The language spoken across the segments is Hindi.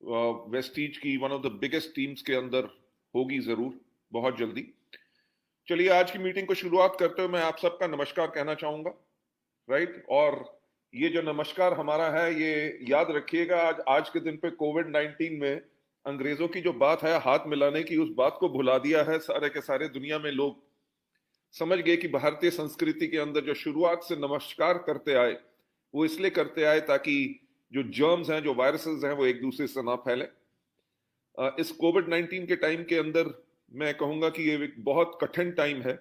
वेस्टीज की one of the biggest teams के अंदर होगी जरूर बहुत जल्दी। चलिए आज की मीटिंग को शुरुआत करते हुए मैं आप सबका नमस्कार कहना चाहूंगा, राइट। और ये जो नमस्कार हमारा है ये याद रखिएगा, आज आज के दिन पे कोविड-19 में अंग्रेजों की जो बात है हाथ मिलाने की, उस बात को भुला दिया है सारे के सारे दुनिया में लोग। समझ गए कि भारतीय संस्कृति के अंदर जो शुरुआत से नमस्कार करते आए वो इसलिए करते आए ताकि जो जर्म्स हैं, जो वायरसेस हैं, वो एक दूसरे से ना फैले। इस कोविड-19 के टाइम के अंदर मैं कहूंगा कि ये एक बहुत कठिन टाइम है।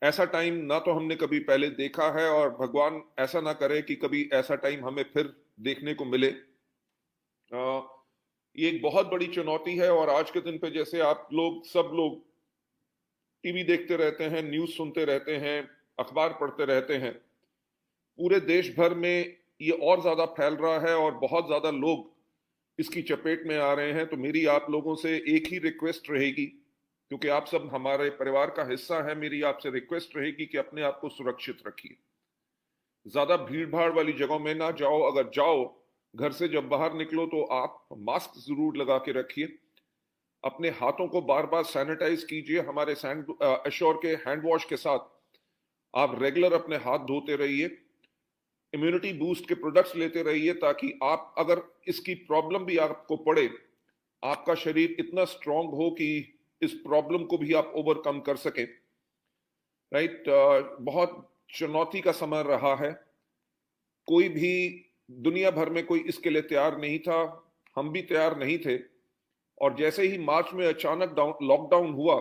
ऐसा टाइम ना तो हमने कभी पहले देखा है और भगवान ऐसा ना करे कि कभी ऐसा टाइम हमें फिर देखने को मिले। ये एक बहुत बड़ी चुनौती है और आज के दिन पे जैसे आप लोग सब लोग टीवी देखते रहते हैं, न्यूज सुनते रहते हैं, अखबार पढ़ते रहते हैं, पूरे देश भर में ये और ज्यादा फैल रहा है और बहुत ज्यादा लोग इसकी चपेट में आ रहे हैं। तो मेरी आप लोगों से एक ही रिक्वेस्ट रहेगी, क्योंकि आप सब हमारे परिवार का हिस्सा है, मेरी आपसे रिक्वेस्ट रहेगी कि अपने आप को सुरक्षित रखिए। ज्यादा भीड़ भाड़ वाली जगहों में ना जाओ, अगर जाओ घर से जब बाहर निकलो तो आप मास्क जरूर लगा के रखिए। अपने हाथों को बार बार सैनिटाइज कीजिए, हमारे एश्योर के हैंड वॉश के साथ आप रेगुलर अपने हाथ धोते रहिए। इम्यूनिटी बूस्ट के प्रोडक्ट्स लेते रहिए ताकि आप अगर इसकी प्रॉब्लम भी आपको पड़े, आपका शरीर इतना स्ट्रांग हो कि इस प्रॉब्लम को भी आप ओवरकम कर सकें, राइट। बहुत चुनौती का समय रहा है, कोई भी दुनिया भर में कोई इसके लिए तैयार नहीं था, हम भी तैयार नहीं थे। और जैसे ही मार्च में अचानक लॉकडाउन हुआ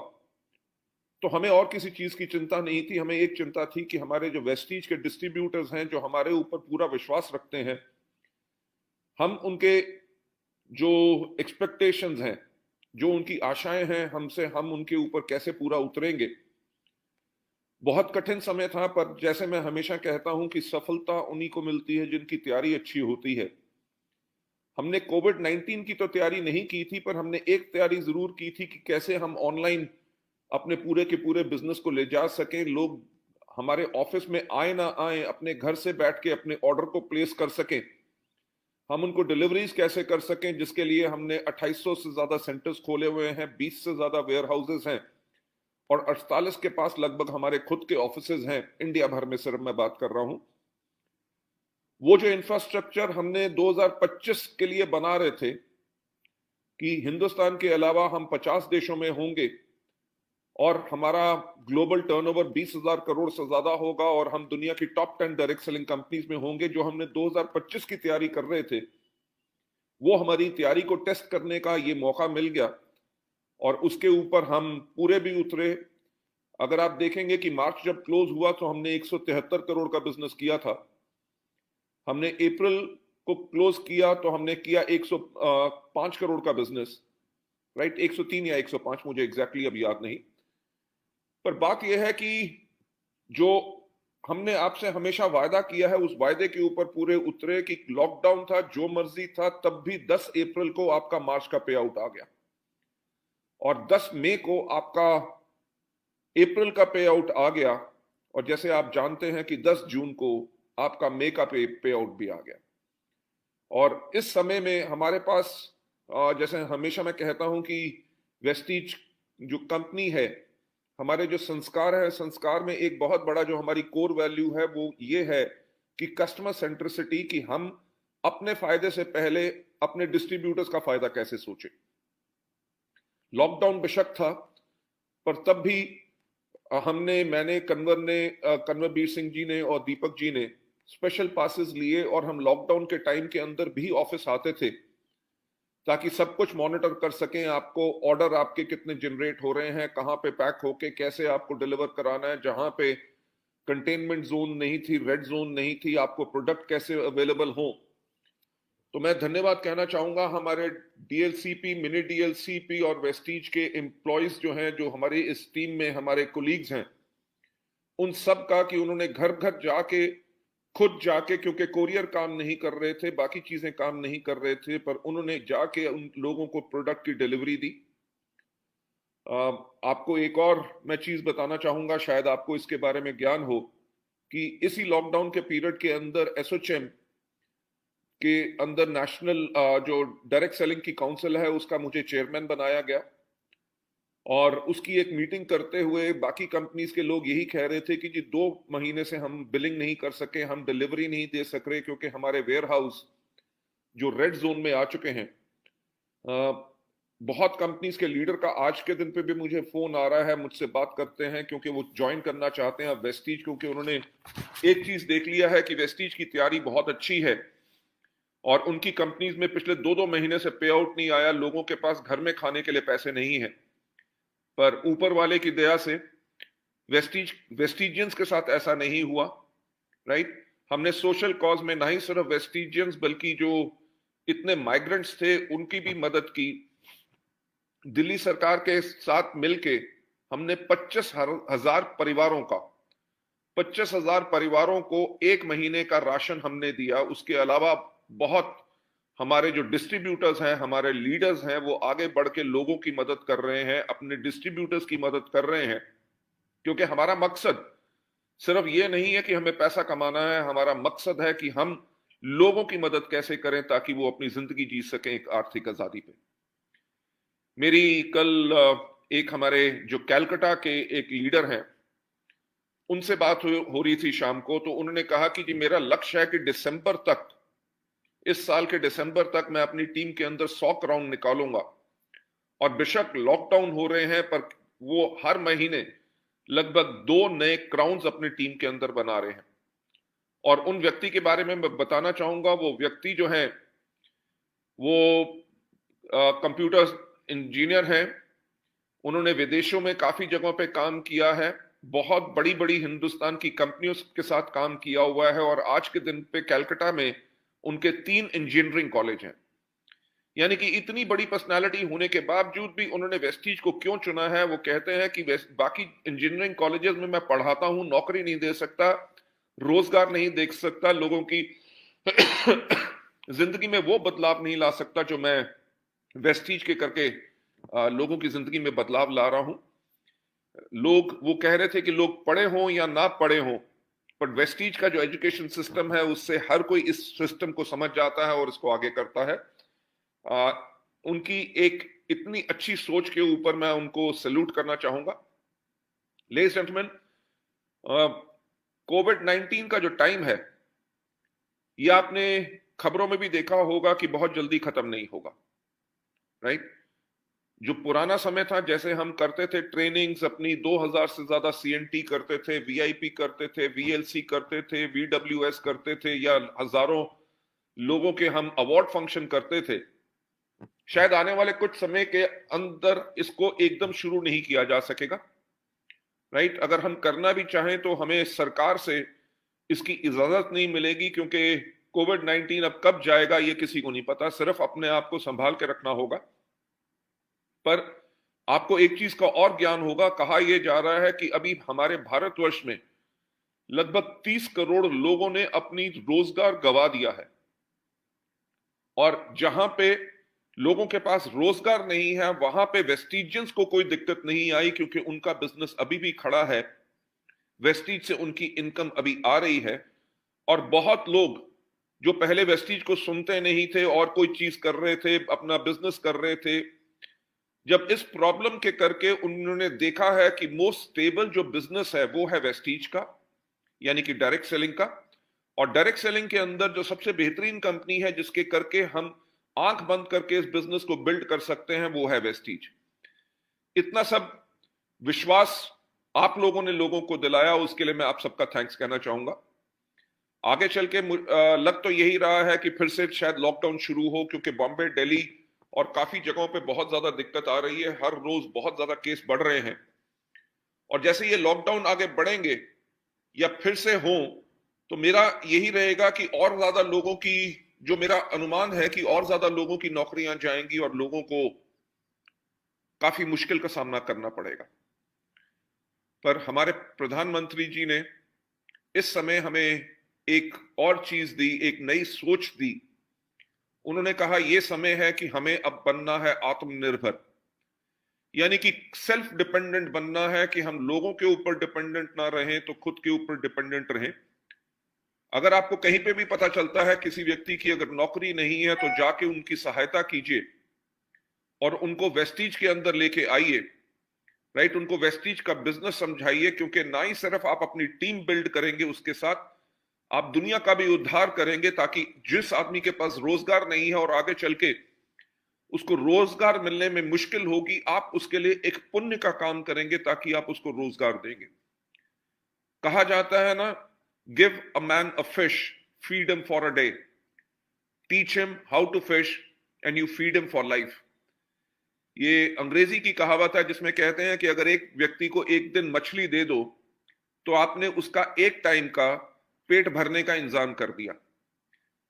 तो हमें और किसी चीज की चिंता नहीं थी, हमें एक चिंता थी कि हमारे जो वेस्टीज के डिस्ट्रीब्यूटर्स हैं, जो हमारे ऊपर पूरा विश्वास रखते हैं, हम उनके जो एक्सपेक्टेशंस हैं, जो उनकी आशाएं हैं हमसे, हम उनके ऊपर कैसे पूरा उतरेंगे। बहुत कठिन समय था, पर जैसे मैं हमेशा कहता हूं कि सफलता उन्हीं को मिलती है जिनकी तैयारी अच्छी होती है। हमने कोविड-19 की तो तैयारी नहीं की थी, पर हमने एक तैयारी जरूर की थी कि कैसे हम ऑनलाइन अपने पूरे के पूरे बिजनेस को ले जा सकें, लोग हमारे ऑफिस में आए ना आए, अपने घर से बैठ के अपने ऑर्डर को प्लेस कर सकें, हम उनको डिलीवरीज कैसे कर सकें, जिसके लिए हमने 2800 से ज्यादा सेंटर्स खोले हुए हैं, 20 से ज्यादा वेयर हाउसेज हैं और 48 के पास लगभग हमारे खुद के ऑफिसेज हैं इंडिया भर में, सिर्फ मैं बात कर रहा हूं। वो जो इंफ्रास्ट्रक्चर हमने 2025 के लिए बना रहे थे कि हिंदुस्तान के अलावा हम 50 देशों में होंगे और हमारा ग्लोबल टर्नओवर 20,000 करोड़ से ज्यादा होगा और हम दुनिया की टॉप 10 डायरेक्ट सेलिंग कंपनीज में होंगे, जो हमने 2025 की तैयारी कर रहे थे, वो हमारी तैयारी को टेस्ट करने का ये मौका मिल गया और उसके ऊपर हम पूरे भी उतरे। अगर आप देखेंगे कि मार्च जब क्लोज हुआ तो हमने 173 करोड़ का बिजनेस किया था, हमने अप्रैल को क्लोज किया तो हमने किया 105 करोड़ का बिजनेस, राइट, 103 या 105, मुझे एग्जैक्टली अब याद नहीं। पर बात यह है कि जो हमने आपसे हमेशा वायदा किया है उस वायदे के ऊपर पूरे उतरे कि लॉकडाउन था, जो मर्जी था, तब भी 10 अप्रैल को आपका मार्च का पे आउट आ गया और 10 मई को आपका अप्रैल का पे आउट आ गया और जैसे आप जानते हैं कि 10 जून को आपका मई का पे आउट भी आ गया। और इस समय में हमारे पास जैसे हमेशा मैं कहता हूं कि वेस्टीज जो कंपनी है, हमारे जो संस्कार है, संस्कार में एक बहुत बड़ा जो हमारी कोर वैल्यू है वो ये है कि कस्टमर सेंट्रिसिटी, कि हम अपने फायदे से पहले अपने डिस्ट्रीब्यूटर्स का फायदा कैसे सोचें। लॉकडाउन बेशक था, पर तब भी मैंने कन्वरवीर सिंह जी ने और दीपक जी ने स्पेशल पासेस लिए और हम लॉकडाउन के टाइम के अंदर भी ऑफिस आते थे ताकि सब कुछ मॉनिटर कर सकें, आपको ऑर्डर आपके कितने जनरेट हो रहे हैं, कहां पे पैक होके कैसे आपको डिलीवर कराना है, जहां पे कंटेनमेंट जोन नहीं थी, रेड जोन नहीं थी, आपको प्रोडक्ट कैसे अवेलेबल हो। तो मैं धन्यवाद कहना चाहूंगा हमारे डीएलसीपी, मिनी डीएलसीपी और वेस्टीज के एम्प्लॉयज जो हैं, जो हमारे इस टीम में हमारे कोलीग्स हैं, उन सब का, कि उन्होंने घर घर जाके, खुद जाके, क्योंकि कोरियर काम नहीं कर रहे थे, बाकी चीजें काम नहीं कर रहे थे, पर उन्होंने जाके उन लोगों को प्रोडक्ट की डिलीवरी दी। आपको एक और मैं चीज बताना चाहूंगा, शायद आपको इसके बारे में ज्ञान हो, कि इसी लॉकडाउन के पीरियड के अंदर एसोचेम के अंदर नेशनल जो डायरेक्ट सेलिंग की काउंसिल है उसका मुझे चेयरमैन बनाया गया, और उसकी एक मीटिंग करते हुए बाकी कंपनीज के लोग यही कह रहे थे कि जी 2 महीने से हम बिलिंग नहीं कर सके, हम डिलीवरी नहीं दे सक रहे क्योंकि हमारे वेयर हाउस जो रेड जोन में आ चुके हैं। बहुत कंपनीज के लीडर का आज के दिन पे भी मुझे फोन आ रहा है, मुझसे बात करते हैं क्योंकि वो ज्वाइन करना चाहते हैं वेस्टीज, क्योंकि उन्होंने एक चीज देख लिया है कि वेस्टीज की तैयारी बहुत अच्छी है और उनकी कंपनीज में पिछले 2-2 महीने से पे आउट नहीं आया, लोगों के पास घर में खाने के लिए पैसे नहीं है। पर ऊपर वाले की दया से वेस्टिजियंस के साथ ऐसा नहीं हुआ, राइट। हमने सोशल कॉज में ना ही सिर्फ वेस्टिजियंस बल्कि जो इतने माइग्रेंट्स थे उनकी भी मदद की। दिल्ली सरकार के साथ मिलके हमने 25,000 परिवारों का 25,000 परिवारों को 1 महीने का राशन हमने दिया। उसके अलावा बहुत हमारे जो डिस्ट्रीब्यूटर्स हैं, हमारे लीडर्स हैं, वो आगे बढ़ के लोगों की मदद कर रहे हैं, अपने डिस्ट्रीब्यूटर्स की मदद कर रहे हैं, क्योंकि हमारा मकसद सिर्फ ये नहीं है कि हमें पैसा कमाना है, हमारा मकसद है कि हम लोगों की मदद कैसे करें ताकि वो अपनी जिंदगी जी सकें एक आर्थिक आजादी पे। मेरी कल एक हमारे जो कैलकाटा के एक लीडर हैं उनसे बात हो रही थी शाम को, तो उन्होंने कहा कि जी मेरा लक्ष्य है कि दिसंबर तक, इस साल के दिसंबर तक मैं अपनी टीम के अंदर 100 क्राउन निकालूंगा। और बेशक लॉकडाउन हो रहे हैं पर वो हर महीने लगभग 2 नए क्राउन्स अपनी टीम के अंदर बना रहे हैं। और उन व्यक्ति के बारे में मैं बताना चाहूंगा, वो व्यक्ति जो है वो कंप्यूटर इंजीनियर हैं, उन्होंने विदेशों में काफी जगहों पे काम किया है, बहुत बड़ी बड़ी हिंदुस्तान की कंपनियों के साथ काम किया हुआ है, और आज के दिन पे कलकत्ता में उनके 3 इंजीनियरिंग कॉलेज हैं। यानी कि इतनी बड़ी पर्सनालिटी होने के बावजूद भी उन्होंने वेस्टीज को क्यों चुना है? वो कहते हैं कि बाकी इंजीनियरिंग कॉलेजेस में मैं पढ़ाता हूं, नौकरी नहीं दे सकता, रोजगार नहीं देख सकता, लोगों की जिंदगी में वो बदलाव नहीं ला सकता जो मैं वेस्टीज के करके लोगों की जिंदगी में बदलाव ला रहा हूं। लोग वो कह रहे थे कि लोग पढ़े हों या ना पढ़े हों, पर वेस्टीज का जो एजुकेशन सिस्टम है उससे हर कोई इस सिस्टम को समझ जाता है और इसको आगे करता है। उनकी एक इतनी अच्छी सोच के ऊपर मैं उनको सैल्यूट करना चाहूंगा। लेडीज एंड जेंटलमैन, कोविड-19 का जो टाइम है ये आपने खबरों में भी देखा होगा कि बहुत जल्दी खत्म नहीं होगा, राइट। जो पुराना समय था, जैसे हम करते थे ट्रेनिंग्स अपनी, 2000 से ज्यादा सीएनटी करते थे, वीआईपी करते थे, वीएलसी करते थे, वीडब्ल्यूएस करते थे, या हजारों लोगों के हम अवार्ड फंक्शन करते थे, शायद आने वाले कुछ समय के अंदर इसको एकदम शुरू नहीं किया जा सकेगा, राइट। अगर हम करना भी चाहें तो हमें सरकार से इसकी इजाजत नहीं मिलेगी, क्योंकि कोविड-19 अब कब जाएगा ये किसी को नहीं पता, सिर्फ अपने आप को संभाल के रखना होगा। पर आपको एक चीज का और ज्ञान होगा, कहा यह जा रहा है कि अभी हमारे भारतवर्ष में लगभग 30 करोड़ लोगों ने अपनी रोजगार गंवा दिया है, और जहां पे लोगों के पास रोजगार नहीं है वहां पे वेस्टिजियंस को कोई दिक्कत नहीं आई, क्योंकि उनका बिजनेस अभी भी खड़ा है, वेस्टिज से उनकी इनकम अभी आ रही है। और बहुत लोग जो पहले वेस्टिज को सुनते नहीं थे और कोई चीज कर रहे थे, अपना बिजनेस कर रहे थे, जब इस प्रॉब्लम के करके उन्होंने देखा है कि मोस्ट स्टेबल जो बिजनेस है वो है वेस्टीज का, यानी कि डायरेक्ट सेलिंग का। और डायरेक्ट सेलिंग के अंदर जो सबसे बेहतरीन कंपनी है जिसके करके हम आंख बंद करके इस बिजनेस को बिल्ड कर सकते हैं वो है वेस्टीज। इतना सब विश्वास आप लोगों ने लोगों को दिलाया, उसके लिए मैं आप सबका थैंक्स कहना चाहूंगा। आगे चल के लग तो यही रहा है कि फिर से शायद लॉकडाउन शुरू हो, क्योंकि बॉम्बे, दिल्ली और काफी जगहों पे बहुत ज्यादा दिक्कत आ रही है, हर रोज बहुत ज्यादा केस बढ़ रहे हैं। और जैसे ये लॉकडाउन आगे बढ़ेंगे या फिर से हो, तो मेरा यही रहेगा कि और ज्यादा लोगों की, जो मेरा अनुमान है कि और ज्यादा लोगों की नौकरियां जाएंगी और लोगों को काफी मुश्किल का सामना करना पड़ेगा। पर हमारे प्रधानमंत्री जी ने इस समय हमें एक और चीज दी, एक नई सोच दी। उन्होंने कहा यह समय है कि हमें अब बनना है आत्मनिर्भर, यानी कि सेल्फ डिपेंडेंट बनना है, कि हम लोगों के ऊपर डिपेंडेंट ना रहें तो खुद के ऊपर डिपेंडेंट रहें। अगर आपको कहीं पे भी पता चलता है किसी व्यक्ति की अगर नौकरी नहीं है, तो जाके उनकी सहायता कीजिए और उनको वेस्टीज के अंदर लेके आइए, राइट। उनको वेस्टीज का बिजनेस समझाइए, क्योंकि ना ही सिर्फ आप अपनी टीम बिल्ड करेंगे, उसके साथ आप दुनिया का भी उद्धार करेंगे, ताकि जिस आदमी के पास रोजगार नहीं है और आगे चल के उसको रोजगार मिलने में मुश्किल होगी, आप उसके लिए एक पुण्य का काम करेंगे ताकि आप उसको रोजगार देंगे। कहा जाता है ना, give a man a fish, feed him for a day, teach him how to fish and you feed him for life. ये अंग्रेजी की कहावत है जिसमें कहते हैं कि अगर एक व्यक्ति को एक दिन मछली दे दो तो आपने उसका एक टाइम का पेट भरने का इंतजाम कर दिया।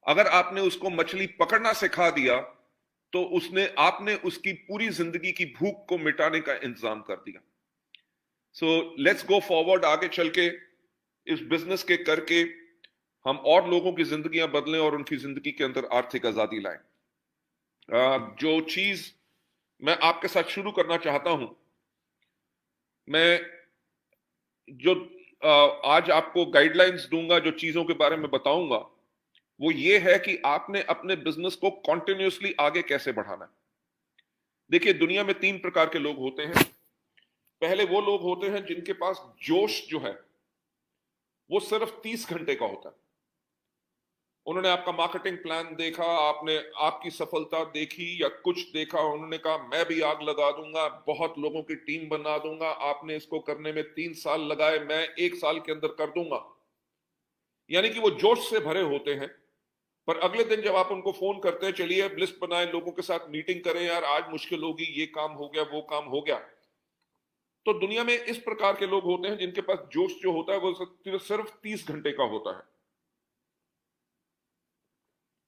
अगर आपने उसको मछली पकड़ना सिखा दिया तो आपने उसकी पूरी जिंदगी की भूख को मिटाने का इंतजाम कर दिया। सो लेट्स गो फॉरवर्ड, आगे चल के इस बिजनेस के करके हम और लोगों की जिंदगियां बदलें और उनकी जिंदगी के अंदर आर्थिक आजादी लाएं। जो चीज मैं आपके साथ शुरू करना चाहता हूं, मैं जो आज आपको गाइडलाइंस दूंगा, जो चीजों के बारे में बताऊंगा, वो ये है कि आपने अपने बिजनेस को कॉन्टिन्यूसली आगे कैसे बढ़ाना है। देखिए, दुनिया में 3 प्रकार के लोग होते हैं। पहले वो लोग होते हैं जिनके पास जोश जो है वो सिर्फ 30 घंटे का होता है। उन्होंने आपका मार्केटिंग प्लान देखा, आपने आपकी सफलता देखी या कुछ देखा, उन्होंने कहा मैं भी आग लगा दूंगा, बहुत लोगों की टीम बना दूंगा। आपने इसको करने में 3 साल लगाए, मैं 1 साल के अंदर कर दूंगा। यानी कि वो जोश से भरे होते हैं। पर अगले दिन जब आप उनको फोन करते हैं, चलिए अब लिस्ट बनाएं, लोगों के साथ मीटिंग करें, यार आज मुश्किल होगी, ये काम हो गया, वो काम हो गया। तो दुनिया में इस प्रकार के लोग होते हैं जिनके पास जोश जो होता है वो सिर्फ 30 घंटे का होता है।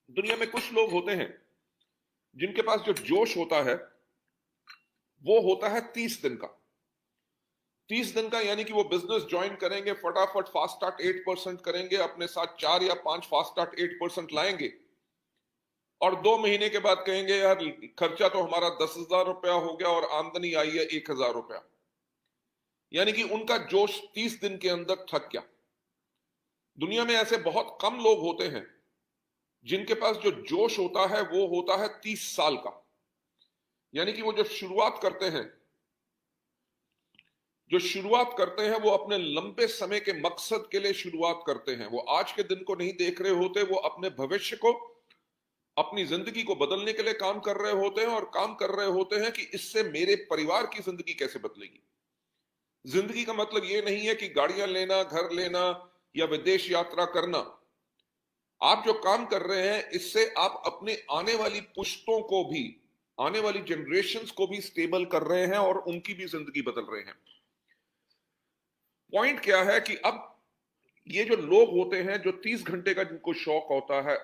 दुनिया में कुछ लोग होते हैं जिनके पास जो जोश होता है वो होता है 30 दिन का। 30 दिन का यानी कि वो बिजनेस ज्वाइन करेंगे, फटाफट फास्ट स्टार्ट 8% करेंगे, अपने साथ 4 या 5 फास्ट स्टार्ट 8% लाएंगे और 2 महीने के बाद कहेंगे यार खर्चा तो हमारा 10,000 रुपया हो गया और आमदनी आई है 1,000 रुपया। यानी कि उनका जोश 30 दिन के अंदर थक गया। दुनिया में ऐसे बहुत कम लोग होते हैं जिनके पास जो जोश होता है वो होता है 30 साल का। यानी कि वो जो शुरुआत करते हैं वो अपने लंबे समय के मकसद के लिए शुरुआत करते हैं। वो आज के दिन को नहीं देख रहे होते, वो अपने भविष्य को, अपनी जिंदगी को बदलने के लिए काम कर रहे होते हैं और काम कर रहे होते हैं कि इससे मेरे परिवार की जिंदगी कैसे बदलेगी। जिंदगी का मतलब ये नहीं है कि गाड़ियां लेना, घर लेना या विदेश यात्रा करना। आप जो काम कर रहे हैं इससे आप अपने आने वाली पुश्तों को भी, आने वाली जनरेशन्स को भी स्टेबल कर रहे हैं और उनकी भी जिंदगी बदल रहे हैं। पॉइंट क्या है कि अब ये जो लोग होते हैं जो 30 घंटे का जिनको शौक होता है,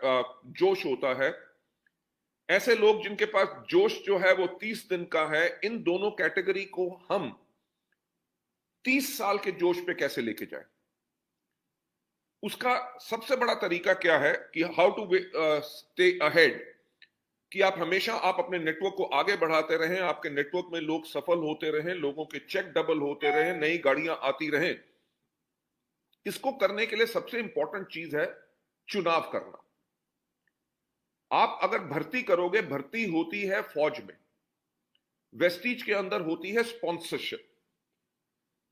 जोश होता है, ऐसे लोग जिनके पास जोश जो है वो 30 दिन का है, इन दोनों कैटेगरी को हम 30 साल के जोश पे कैसे लेके जाए। उसका सबसे बड़ा तरीका क्या है कि हाउ टू स्टे अहेड, कि आप हमेशा अपने नेटवर्क को आगे बढ़ाते रहें, आपके नेटवर्क में लोग सफल होते रहें, लोगों के चेक डबल होते रहें, नई गाड़ियां आती रहें। इसको करने के लिए सबसे इंपॉर्टेंट चीज है चुनाव करना। आप अगर भर्ती करोगे, भर्ती होती है फौज में, वेस्टीज के अंदर होती है स्पॉन्सरशिप।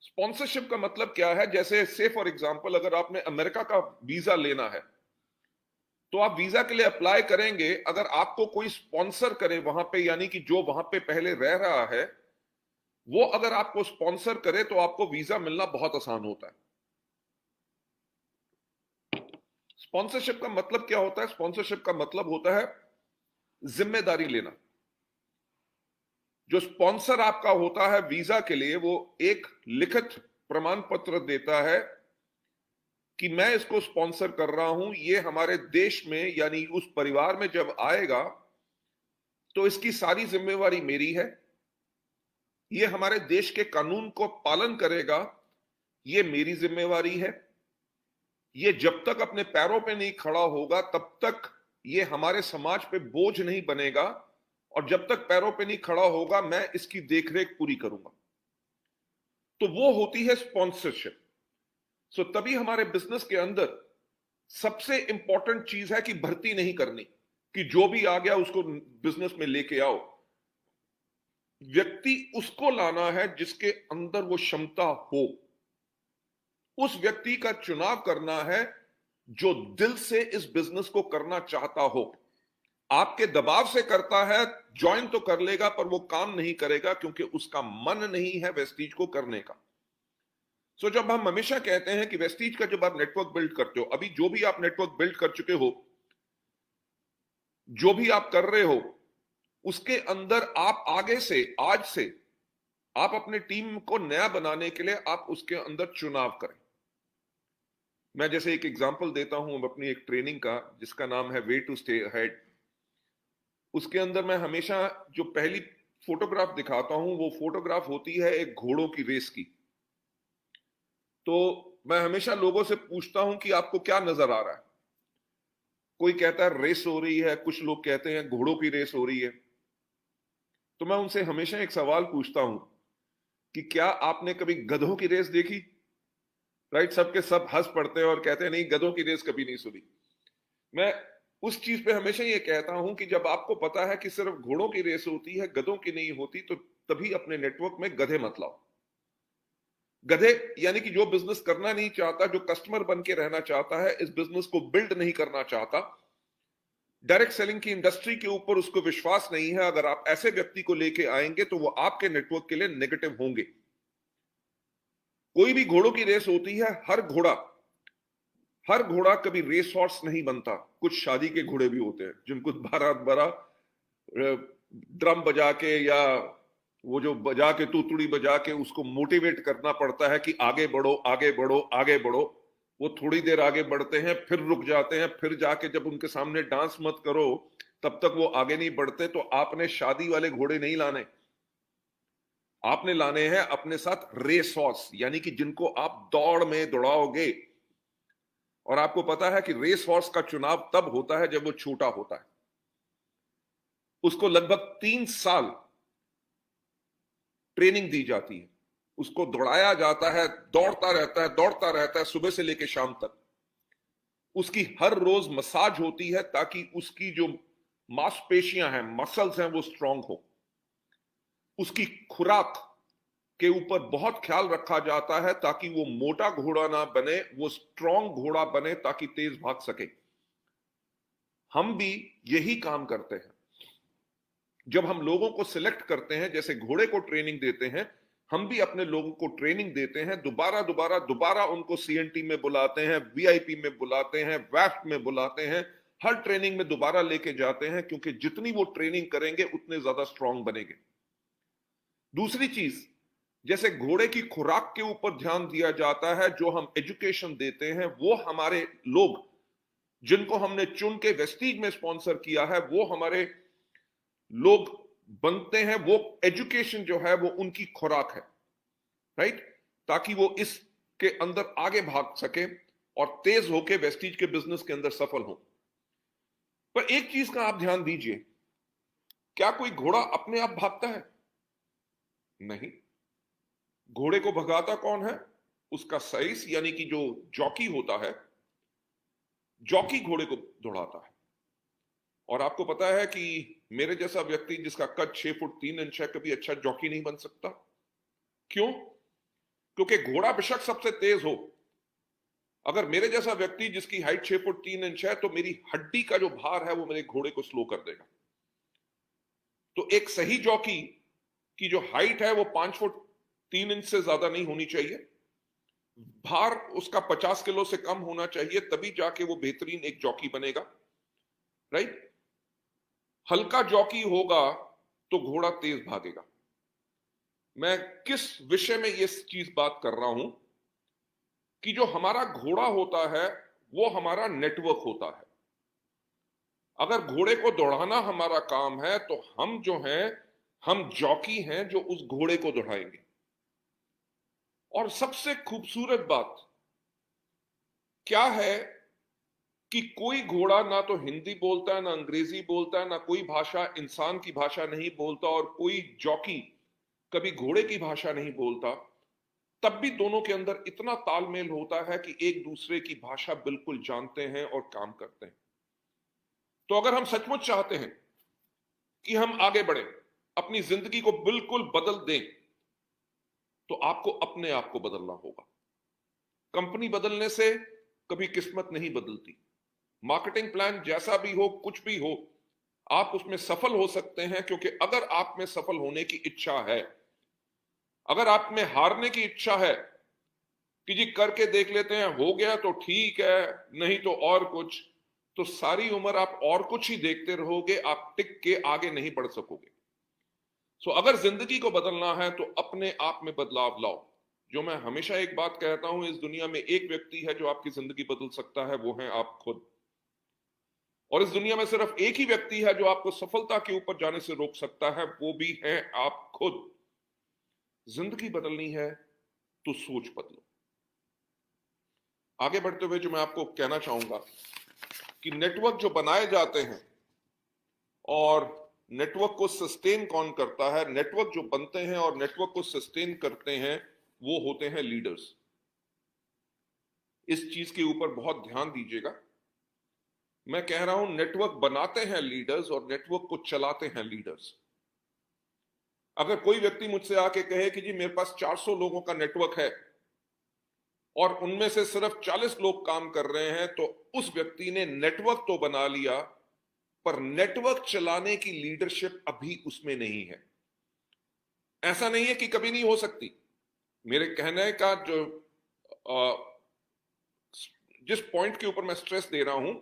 स्पॉन्सरशिप का मतलब क्या है, जैसे से फॉर एग्जांपल अगर आपने अमेरिका का वीजा लेना है तो आप वीजा के लिए अप्लाई करेंगे, अगर आपको कोई स्पॉन्सर करे वहां पे, यानी कि जो वहां पे पहले रह रहा है वो अगर आपको स्पॉन्सर करे तो आपको वीजा मिलना बहुत आसान होता है। स्पॉन्सरशिप का मतलब क्या होता है? स्पॉन्सरशिप का मतलब होता है जिम्मेदारी लेना। जो स्पॉन्सर आपका होता है वीजा के लिए, वो एक लिखित प्रमाण पत्र देता है कि मैं इसको स्पॉन्सर कर रहा हूं, ये हमारे देश में यानी उस परिवार में जब आएगा तो इसकी सारी जिम्मेवारी मेरी है, ये हमारे देश के कानून को पालन करेगा, ये मेरी जिम्मेवारी है, ये जब तक अपने पैरों पे नहीं खड़ा होगा तब तक ये हमारे समाज पे बोझ नहीं बनेगा, और जब तक पैरों पे नहीं खड़ा होगा मैं इसकी देखरेख पूरी करूंगा। तो वो होती है स्पॉन्सरशिप। सो तभी हमारे बिजनेस के अंदर सबसे इंपॉर्टेंट चीज है कि भर्ती नहीं करनी, कि जो भी आ गया उसको बिजनेस में लेके आओ। व्यक्ति उसको लाना है जिसके अंदर वो क्षमता हो। उस व्यक्ति का चुनाव करना है जो दिल से इस बिजनेस को करना चाहता हो। आपके दबाव से करता है, ज्वाइन तो कर लेगा पर वो काम नहीं करेगा क्योंकि उसका मन नहीं है वेस्टीज को करने का। सो जब हम हमेशा कहते हैं कि वेस्टीज का जब आप नेटवर्क बिल्ड करते हो, अभी जो भी आप नेटवर्क बिल्ड कर चुके हो, जो भी आप कर रहे हो, उसके अंदर आप आगे से, आज से आप अपनी टीम को नया बनाने के लिए आप उसके अंदर चुनाव करें। मैं जैसे एक एग्जांपल देता हूं अपनी एक ट्रेनिंग का जिसका नाम है वे टू स्टे अहेड। उसके अंदर मैं हमेशा जो पहली फोटोग्राफ दिखाता हूं वो फोटोग्राफ होती है एक घोड़ों की रेस की। तो मैं हमेशा लोगों से पूछता हूं कि आपको क्या नजर आ रहा है। कोई कहता है रेस हो रही है, कुछ लोग कहते हैं घोड़ों की रेस हो रही है। तो मैं उनसे हमेशा एक सवाल पूछता हूं कि क्या आपने कभी गधों की रेस देखी? राइट, सबके सब हंस पड़ते हैं और कहते हैं नहीं, गधों की रेस कभी नहीं सुनी। मैं उस चीज पे हमेशा ये कहता हूं कि जब आपको पता है कि सिर्फ घोड़ों की रेस होती है, गधों की नहीं होती, तो तभी अपने नेटवर्क में गधे मत लाओ। गधे यानी कि जो बिजनेस करना नहीं चाहता, जो कस्टमर बन के रहना चाहता है, इस बिजनेस को बिल्ड नहीं करना चाहता, डायरेक्ट सेलिंग की इंडस्ट्री के ऊपर उसको विश्वास नहीं है, अगर आप ऐसे व्यक्ति को लेके आएंगे तो वो आपके नेटवर्क के लिए नेगेटिव होंगे। कोई भी घोड़ों की रेस होती है, हर घोड़ा कभी रेस हॉर्स नहीं बनता। कुछ शादी के घोड़े भी होते हैं जिनको बारात ड्रम बजा के या वो जो बजा के तूतड़ी बजा के उसको मोटिवेट करना पड़ता है कि आगे बढ़ो, आगे बढ़ो, आगे बढ़ो। वो थोड़ी देर आगे बढ़ते हैं, फिर रुक जाते हैं, फिर जाके जब उनके सामने डांस मत करो तब तक वो आगे नहीं बढ़ते। तो आपने शादी वाले घोड़े नहीं लाने, आपने लाने हैं अपने साथ रेस हॉर्स, यानी कि जिनको आप दौड़ में दौड़ाओगे। और आपको पता है कि रेस हॉर्स का चुनाव तब होता है जब वो छोटा होता है। उसको लगभग 3 साल ट्रेनिंग दी जाती है, उसको दौड़ाया जाता है, दौड़ता रहता है, दौड़ता रहता है सुबह से लेकर शाम तक। उसकी हर रोज मसाज होती है ताकि उसकी जो मांसपेशियां हैं, मसल्स हैं, वो स्ट्रांग हो। उसकी खुराक के ऊपर बहुत ख्याल रखा जाता है ताकि वो मोटा घोड़ा ना बने, वो स्ट्रांग घोड़ा बने ताकि तेज भाग सके। हम भी यही काम करते हैं। जब हम लोगों को सिलेक्ट करते हैं, जैसे घोड़े को ट्रेनिंग देते हैं, हम भी अपने लोगों को ट्रेनिंग देते हैं, दोबारा दोबारा दोबारा उनको सीएनटी में बुलाते हैं, वीआईपी में बुलाते हैं, वैफ्ट में बुलाते हैं, हर ट्रेनिंग में दोबारा लेके जाते हैं, क्योंकि जितनी वो ट्रेनिंग करेंगे उतने ज्यादा स्ट्रांग बनेंगे। दूसरी चीज, जैसे घोड़े की खुराक के ऊपर ध्यान दिया जाता है, जो हम एजुकेशन देते हैं, वो हमारे लोग जिनको हमने चुन के वेस्टीज में स्पॉन्सर किया है, वो हमारे लोग बनते हैं। वो एजुकेशन जो है वो उनकी खुराक है, राइट, ताकि वो इसके अंदर आगे भाग सके और तेज होके वेस्टीज के बिजनेस के अंदर सफल हो। पर एक चीज का आप ध्यान दीजिए, क्या कोई घोड़ा अपने आप भागता है? नहीं। घोड़े को भगाता कौन है? उसका सईस, यानी कि जो जॉकी होता है, जॉकी घोड़े को दौड़ाता है। और आपको पता है कि मेरे जैसा व्यक्ति जिसका कद 6 फुट 3 इंच है, कभी अच्छा जॉकी नहीं बन सकता। क्यों? क्योंकि घोड़ा बेशक सबसे तेज हो, अगर मेरे जैसा व्यक्ति जिसकी हाइट 6 फुट 3 इंच है, तो मेरी हड्डी का जो भार है वो मेरे घोड़े को स्लो कर देगा। तो एक सही जॉकी की जो हाइट है वो 5 फुट 3 इंच से ज्यादा नहीं होनी चाहिए, भार उसका 50 किलो से कम होना चाहिए, तभी जाके वो बेहतरीन एक जॉकी बनेगा, राइट। हल्का जॉकी होगा तो घोड़ा तेज भागेगा। मैं किस विषय में ये चीज बात कर रहा हूं कि जो हमारा घोड़ा होता है वो हमारा नेटवर्क होता है। अगर घोड़े को दौड़ाना हमारा काम है तो हम जो हैं, हम जॉकी हैं जो उस घोड़े को दौड़ाएंगे। और सबसे खूबसूरत बात क्या है कि कोई घोड़ा ना तो हिंदी बोलता है, ना अंग्रेजी बोलता है, ना कोई भाषा इंसान की भाषा नहीं बोलता, और कोई जॉकी कभी घोड़े की भाषा नहीं बोलता। तब भी दोनों के अंदर इतना तालमेल होता है कि एक दूसरे की भाषा बिल्कुल जानते हैं और काम करते हैं। तो अगर हम सचमुच चाहते हैं कि हम आगे बढ़े, अपनी जिंदगी को बिल्कुल बदल दें, तो आपको अपने आप को बदलना होगा। कंपनी बदलने से कभी किस्मत नहीं बदलती। मार्केटिंग प्लान जैसा भी हो, कुछ भी हो, आप उसमें सफल हो सकते हैं, क्योंकि अगर आप में सफल होने की इच्छा है, अगर आप में हारने की इच्छा है कि जी करके देख लेते हैं, हो गया तो ठीक है, नहीं तो और कुछ, तो सारी उम्र आप और कुछ ही देखते रहोगे, आप टिक के आगे नहीं बढ़ सकोगे। सो अगर जिंदगी को बदलना है तो अपने आप में बदलाव लाओ। जो मैं हमेशा एक बात कहता हूं, इस दुनिया में एक व्यक्ति है जो आपकी जिंदगी बदल सकता है, वो है आप खुद। और इस दुनिया में सिर्फ एक ही व्यक्ति है जो आपको सफलता के ऊपर जाने से रोक सकता है, वो भी है आप खुद। जिंदगी बदलनी है तो सोच बदलो। आगे बढ़ते हुए जो मैं आपको कहना चाहूंगा कि नेटवर्क जो बनाए जाते हैं और नेटवर्क को सस्टेन कौन करता है, नेटवर्क जो बनते हैं और नेटवर्क को सस्टेन करते हैं, वो होते हैं लीडर्स। इस चीज के ऊपर बहुत ध्यान दीजिएगा। मैं कह रहा हूं नेटवर्क बनाते हैं लीडर्स और नेटवर्क को चलाते हैं लीडर्स। अगर कोई व्यक्ति मुझसे आके कहे कि जी मेरे पास 400 लोगों का नेटवर्क है और उनमें से सिर्फ 40 लोग काम कर रहे हैं, तो उस व्यक्ति ने नेटवर्क तो बना लिया, पर नेटवर्क चलाने की लीडरशिप अभी उसमें नहीं है। ऐसा नहीं है कि कभी नहीं हो सकती। मेरे कहने का जो जिस पॉइंट के ऊपर मैं स्ट्रेस दे रहा हूं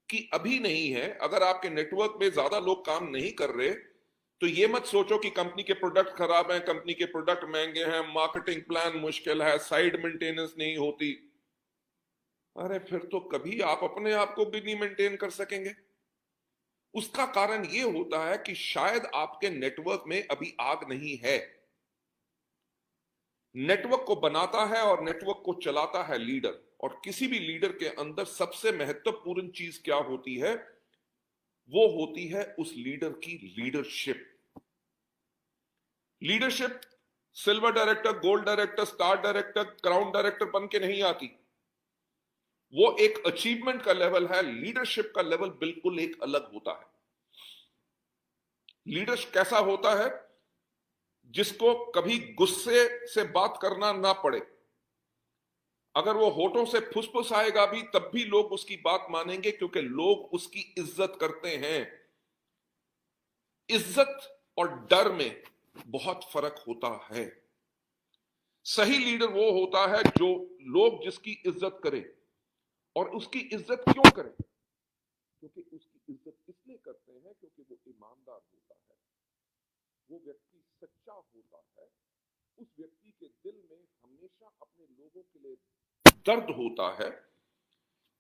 कि अभी नहीं है, अगर आपके नेटवर्क में ज्यादा लोग काम नहीं कर रहे, तो ये मत सोचो कि कंपनी के प्रोडक्ट खराब हैं, कंपनी के प्रोडक्ट महंगे हैं, मार्केटिंग प्लान मुश्किल है, साइड मेंटेनेंस नहीं होती। अरे फिर तो कभी आप अपने आप को भी नहीं मेंटेन कर सकेंगे। उसका कारण यह होता है कि शायद आपके नेटवर्क में अभी आग नहीं है। नेटवर्क को बनाता है और नेटवर्क को चलाता है लीडर। और किसी भी लीडर के अंदर सबसे महत्वपूर्ण चीज क्या होती है? वो होती है उस लीडर की leadership. Leadership silver director, gold director, star director, crown director बन के नहीं आती। वो एक अचीवमेंट का लेवल है, लीडरशिप का लेवल बिल्कुल एक अलग होता है। लीडर कैसा होता है? जिसको कभी गुस्से से बात करना ना पड़े। अगर वो होठों से फुसफुस आएगा भी, तब भी लोग उसकी बात मानेंगे, क्योंकि लोग उसकी इज्जत करते हैं। इज्जत और डर में बहुत फर्क होता है। सही लीडर वो होता है जो लोग जिसकी इज्जत करें। और उसकी इज्जत क्यों करें? क्योंकि उसकी इज्जत इसलिए करते हैं क्योंकि वो ईमानदार होता है, वो व्यक्ति सच्चा होता है, उस व्यक्ति के दिल में हमेशा अपने लोगों के लिए दर्द होता है।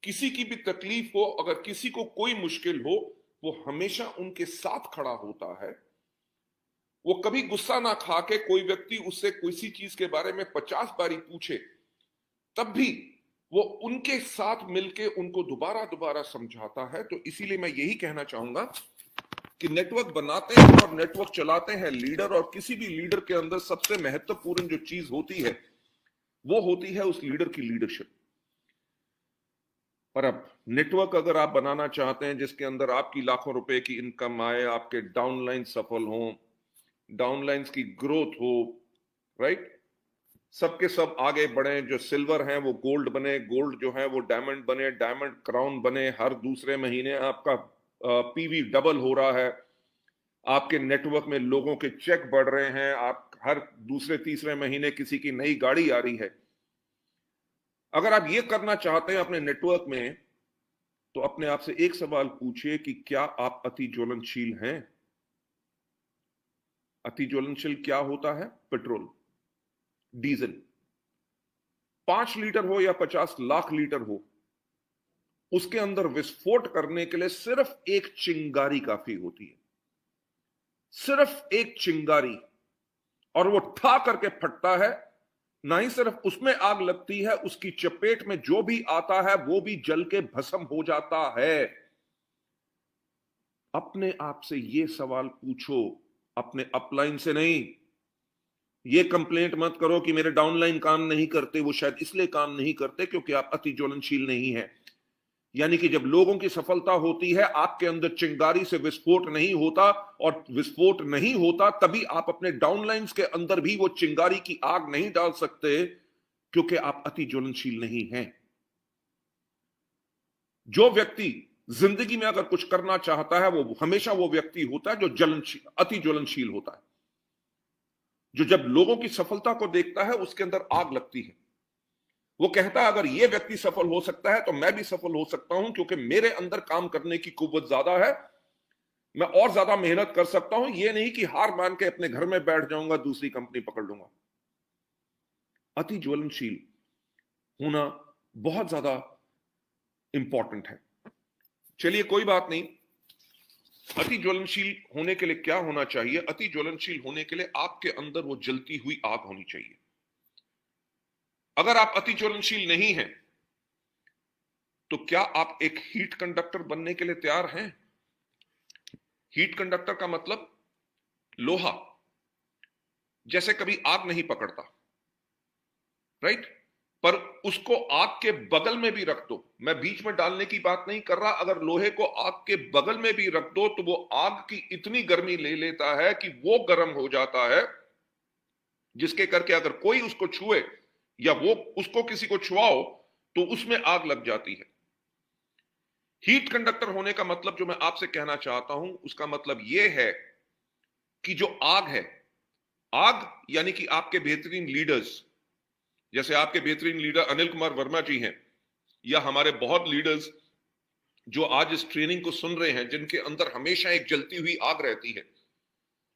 किसी की भी तकलीफ हो, अगर किसी को कोई मुश्किल हो, वो हमेशा उनके साथ खड़ा होता है। वो कभी गुस्सा ना खा के, कोई व्यक्ति उससे किसी चीज के बारे में 50 बारी पूछे, तब भी वो उनके साथ मिलके उनको दोबारा दोबारा समझाता है। तो इसीलिए मैं यही कहना चाहूंगा कि नेटवर्क बनाते हैं और नेटवर्क चलाते हैं लीडर। और किसी भी लीडर के अंदर सबसे महत्वपूर्ण जो चीज होती है, वो होती है उस लीडर की लीडरशिप। पर अब नेटवर्क अगर आप बनाना चाहते हैं जिसके अंदर आपकी लाखों रुपए की इनकम आए, आपके डाउनलाइन सफल हो, डाउनलाइंस की ग्रोथ हो, राइट, सबके सब आगे बढ़े, जो सिल्वर हैं वो गोल्ड बने, गोल्ड जो है वो डायमंड बने, डायमंड क्राउन बने, हर दूसरे महीने आपका पीवी डबल हो रहा है, आपके नेटवर्क में लोगों के चेक बढ़ रहे हैं, आप हर दूसरे तीसरे महीने किसी की नई गाड़ी आ रही है। अगर आप ये करना चाहते हैं अपने नेटवर्क में, तो अपने आप से एक सवाल पूछिए कि क्या आप अति ज्वलनशील हैं? अति ज्वलनशील क्या होता है? Petrol, diesel. 5 लीटर हो या 50 लाख लीटर हो, उसके अंदर विस्फोट करने के लिए सिर्फ एक चिंगारी काफी होती है। सिर्फ एक चिंगारी, और वो ठा करके फटता है। ना ही सिर्फ उसमें आग लगती है, उसकी चपेट में जो भी आता है वो भी जल के भस्म हो जाता है। अपने आप से ये सवाल पूछो, अपने अपलाइन से नहीं, ये कंप्लेंट मत करो कि मेरे डाउनलाइन काम नहीं करते, वो शायद इसलिए काम नहीं करते क्योंकि आप अति ज्वलनशील नहीं है। यानी कि जब लोगों की सफलता होती है, आपके अंदर चिंगारी से विस्फोट नहीं होता, और विस्फोट नहीं होता तभी आप अपने डाउनलाइंस के अंदर भी वो चिंगारी की आग नहीं डाल सकते, क्योंकि आप अति ज्वलनशील नहीं हैं। जो व्यक्ति जिंदगी में अगर कुछ करना चाहता है, वो हमेशा वो व्यक्ति होता है जो अति ज्वलनशील होता है, जो जब लोगों की सफलता को देखता है उसके अंदर आग लगती है। वो कहता है अगर ये व्यक्ति सफल हो सकता है तो मैं भी सफल हो सकता हूं, क्योंकि मेरे अंदर काम करने की कुव्वत ज्यादा है, मैं और ज्यादा मेहनत कर सकता हूं। ये नहीं कि हार मान के अपने घर में बैठ जाऊंगा, दूसरी कंपनी पकड़ लूंगा। अति ज्वलनशील होना बहुत ज्यादा इंपॉर्टेंट है। चलिए कोई बात नहीं, अति ज्वलनशील होने के लिए क्या होना चाहिए? अति ज्वलनशील होने के लिए आपके अंदर वो जलती हुई आग होनी चाहिए। अगर आप अति ज्वलनशील नहीं हैं तो क्या आप एक हीट कंडक्टर बनने के लिए तैयार हैं? हीट कंडक्टर का मतलब लोहा जैसे कभी आग नहीं पकड़ता, राइट? पर उसको आग के बगल में भी रख दो, मैं बीच में डालने की बात नहीं कर रहा, अगर लोहे को आग के बगल में भी रख दो तो वो आग की इतनी गर्मी ले लेता है कि वो गर्म हो जाता है, जिसके करके अगर कोई उसको छुए या वो उसको किसी को छुआओ तो उसमें आग लग जाती है। हीट कंडक्टर होने का मतलब जो मैं आपसे कहना चाहता हूं, उसका मतलब यह है कि जो आग है, आग यानी कि आपके बेहतरीन लीडर्स, जैसे आपके बेहतरीन लीडर अनिल कुमार वर्मा जी हैं, या हमारे बहुत लीडर्स जो आज इस ट्रेनिंग को सुन रहे हैं, जिनके अंदर हमेशा एक जलती हुई आग रहती है।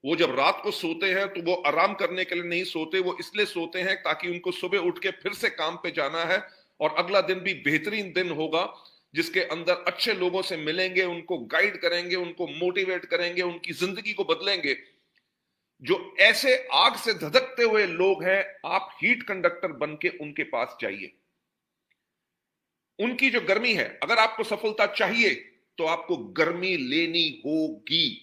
वो जब रात को सोते हैं तो वो आराम करने के लिए नहीं सोते, वो इसलिए सोते हैं ताकि उनको सुबह उठ के फिर से काम पे जाना है और अगला दिन भी बेहतरीन दिन होगा, जिसके अंदर अच्छे लोगों से मिलेंगे, उनको गाइड करेंगे, उनको मोटिवेट करेंगे, उनकी जिंदगी को बदलेंगे। जो ऐसे आग से धधकते हुए लोग हैं, आप हीट कंडक्टर बन के उनके पास जाइए। उनकी जो गर्मी है, अगर आपको सफलता चाहिए तो आपको गर्मी लेनी होगी।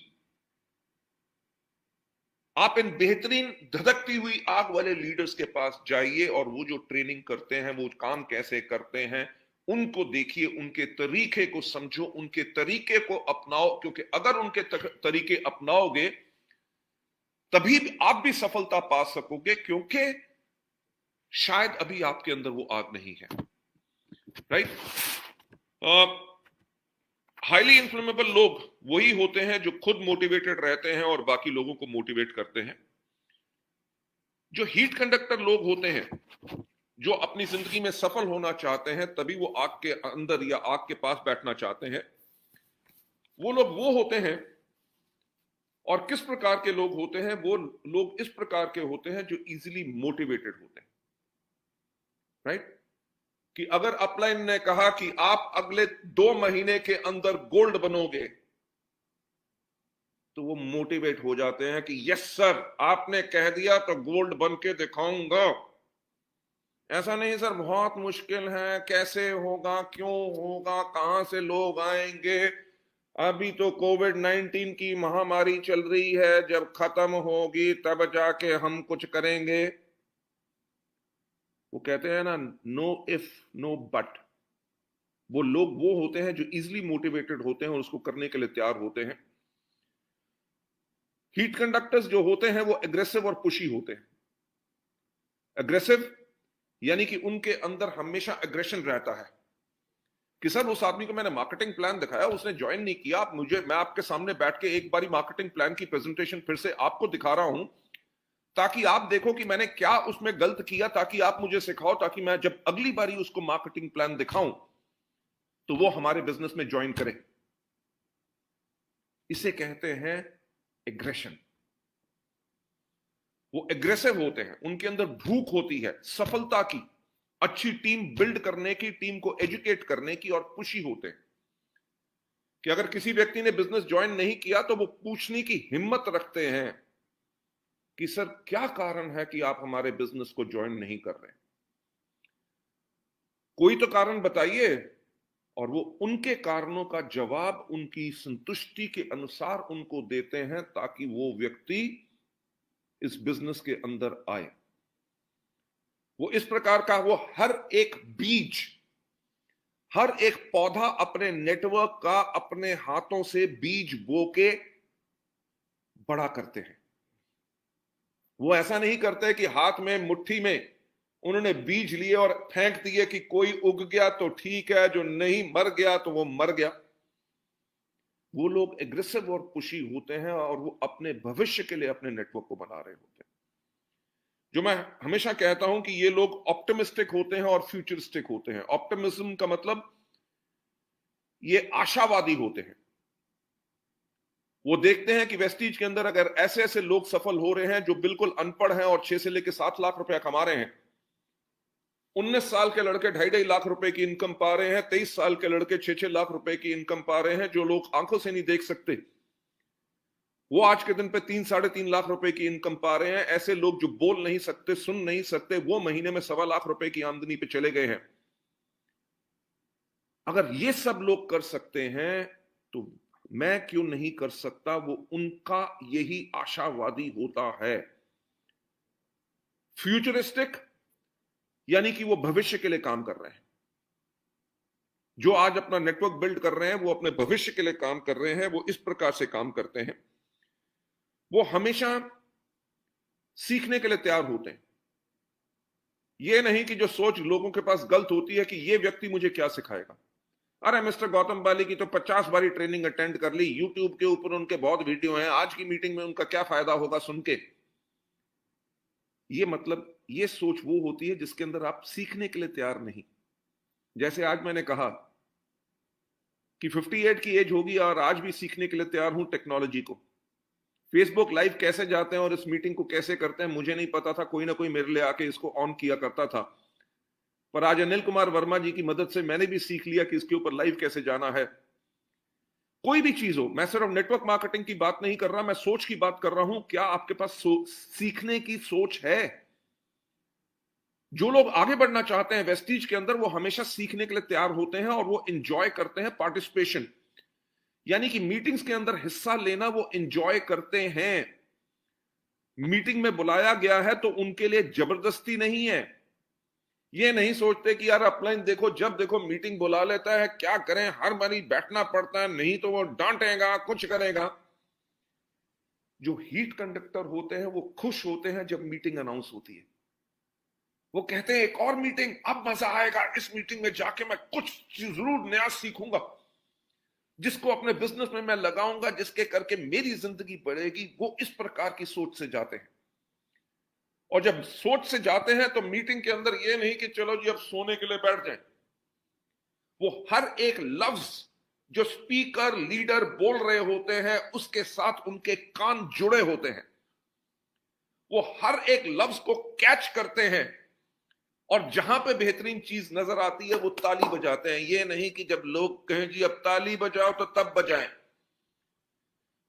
आप इन बेहतरीन धधकती हुई आग वाले लीडर्स के पास जाइए और वो जो ट्रेनिंग करते हैं, वो काम कैसे करते हैं, उनको देखिए, उनके तरीके को समझो, उनके तरीके को अपनाओ, क्योंकि अगर उनके तरीके अपनाओगे तभी आप भी सफलता पा सकोगे, क्योंकि शायद अभी आपके अंदर वो आग नहीं है, राइट? हाईली इन्फ्लेमेबल लोग वही होते हैं जो खुद मोटिवेटेड रहते हैं और बाकी लोगों को मोटिवेट करते हैं। जो हीट कंडक्टर लोग होते हैं, जो अपनी जिंदगी में सफल होना चाहते हैं, तभी वो आग के अंदर या आग के पास बैठना चाहते हैं, वो लोग वो होते हैं। और किस प्रकार के लोग होते हैं? वो लोग इस प्रकार के होते हैं जो इजीली मोटिवेटेड होते हैं, राइट? कि अगर अपलाइन ने कहा कि आप अगले 2 महीने के अंदर गोल्ड बनोगे, तो वो मोटिवेट हो जाते हैं कि यस सर, आपने कह दिया तो गोल्ड बन के दिखाऊंगा। ऐसा नहीं सर, बहुत मुश्किल है, कैसे होगा, क्यों होगा, कहां से लोग आएंगे, अभी तो कोविड-19 की महामारी चल रही है, जब खत्म होगी तब जाके हम कुछ करेंगे। वो कहते हैं ना, नो इफ नो बट। वो लोग वो होते हैं जो इजीली मोटिवेटेड होते हैं और उसको करने के लिए तैयार होते हैं। हीट कंडक्टर्स जो होते हैं वो एग्रेसिव और पुशी होते हैं। एग्रेसिव यानी कि उनके अंदर हमेशा एग्रेशन रहता है कि सर उस आदमी को मैंने मार्केटिंग प्लान दिखाया, उसने ज्वाइन नहीं किया, आप मुझे, मैं आपके सामने बैठ के एक बारी मार्केटिंग प्लान की प्रेजेंटेशन फिर से आपको दिखा रहा हूं ताकि आप देखो कि मैंने क्या उसमें गलत किया, ताकि आप मुझे सिखाओ, ताकि मैं जब अगली बारी उसको मार्केटिंग प्लान दिखाऊं तो वो हमारे बिजनेस में ज्वाइन करे। इसे कहते हैं एग्रेशन। वो एग्रेसिव होते हैं, उनके अंदर भूख होती है सफलता की, अच्छी टीम बिल्ड करने की, टीम को एजुकेट करने की, और खुशी होते हैं कि अगर किसी व्यक्ति ने बिजनेस ज्वाइन नहीं किया तो वो पूछने की हिम्मत रखते हैं कि सर क्या कारण है कि आप हमारे बिजनेस को ज्वाइन नहीं कर रहे, कोई तो कारण बताइए। और वो उनके कारणों का जवाब उनकी संतुष्टि के अनुसार उनको देते हैं, ताकि वो व्यक्ति इस बिजनेस के अंदर आए। वो इस प्रकार का, वो हर एक बीज, हर एक पौधा अपने नेटवर्क का अपने हाथों से बीज बो के बड़ा करते हैं। वो ऐसा नहीं करते कि हाथ में मुट्ठी में उन्होंने बीज लिए और फेंक दिए कि कोई उग गया तो ठीक है, जो नहीं मर गया तो वो मर गया। वो लोग एग्रेसिव और पुशी होते हैं और वो अपने भविष्य के लिए अपने नेटवर्क को बना रहे होते हैं। जो मैं हमेशा कहता हूं कि ये लोग ऑप्टिमिस्टिक होते हैं और फ्यूचरिस्टिक होते हैं। ऑप्टिमिज्म का मतलब ये आशावादी होते हैं। वो देखते हैं कि वेस्टीज के अंदर अगर ऐसे ऐसे लोग सफल हो रहे हैं जो बिल्कुल अनपढ़ हैं और 6 से लेकर 7 लाख रुपया कमा रहे हैं, 19 साल के लड़के 2.5 लाख रुपए की इनकम पा रहे हैं, 23 साल के लड़के 6-6 लाख रुपए की इनकम पा रहे हैं, जो लोग आंखों से नहीं देख सकते वो आज के दिन पे 3-3.5 लाख रुपए की इनकम पा रहे हैं। ऐसे लोग जो बोल नहीं सकते, सुन नहीं सकते, वो महीने में 1.25 लाख रुपए की आमदनी पे चले गए हैं। अगर ये सब लोग कर सकते हैं तो मैं क्यों नहीं कर सकता? वो उनका यही आशावादी होता है। फ्यूचरिस्टिक यानी कि वो भविष्य के लिए काम कर रहे हैं। जो आज अपना नेटवर्क बिल्ड कर रहे हैं वो अपने भविष्य के लिए काम कर रहे हैं। वो इस प्रकार से काम करते हैं, वो हमेशा सीखने के लिए तैयार होते हैं। ये नहीं कि जो सोच लोगों के पास गलत होती है कि ये व्यक्ति मुझे क्या सिखाएगा। अरे मिस्टर गौतम बाली की तो 50 बारी ट्रेनिंग अटेंड कर ली, यूट्यूब के ऊपर उनके बहुत वीडियो हैं, आज की मीटिंग में उनका क्या फायदा होगा सुन के। ये मतलब ये सोच वो होती है जिसके अंदर आप सीखने के लिए तैयार नहीं। जैसे आज मैंने कहा कि 58 की एज होगी और आज भी सीखने के लिए तैयार हूं टेक्नोलॉजी को। फेसबुक लाइव कैसे जाते हैं और इस मीटिंग को कैसे करते हैं मुझे नहीं पता था, कोई ना कोई मेरे लिए आके इसको ऑन किया करता था। पर आज अनिल कुमार वर्मा जी की मदद से मैंने भी सीख लिया कि इसके ऊपर लाइव कैसे जाना है। कोई भी चीज हो, मैं सिर्फ नेटवर्क मार्केटिंग की बात नहीं कर रहा, मैं सोच की बात कर रहा हूं। क्या आपके पास सीखने की सोच है? जो लोग आगे बढ़ना चाहते हैं वेस्टीज के अंदर, वो हमेशा सीखने के लिए तैयार होते हैं और वो इंजॉय करते हैं पार्टिसिपेशन, यानी कि मीटिंग्स के अंदर हिस्सा लेना वो इंजॉय करते हैं। मीटिंग में बुलाया गया है तो उनके लिए जबरदस्ती नहीं है। ये नहीं सोचते कि यार अपलाइन देखो, जब देखो मीटिंग बुला लेता है, क्या करें, हर बारी बैठना पड़ता है, नहीं तो वो डांटेगा, कुछ करेगा। जो हीट कंडक्टर होते हैं वो खुश होते हैं जब मीटिंग अनाउंस होती है। वो कहते हैं एक और मीटिंग, अब मजा आएगा, इस मीटिंग में जाके मैं कुछ जरूर नया सीखूंगा जिसको अपने बिजनेस में मैं लगाऊंगा, जिसके करके मेरी जिंदगी बढ़ेगी। वो इस प्रकार की सोच से जाते हैं। और जब सोच से जाते हैं तो मीटिंग के अंदर ये नहीं कि चलो जी अब सोने के लिए बैठ जाएं। वो हर एक लफ्ज जो स्पीकर लीडर बोल रहे होते हैं उसके साथ उनके कान जुड़े होते हैं। वो हर एक लफ्ज को कैच करते हैं और जहां पे बेहतरीन चीज नजर आती है वो ताली बजाते हैं। ये नहीं कि जब लोग कहें जी अब ताली बजाओ तो तब बजाएं।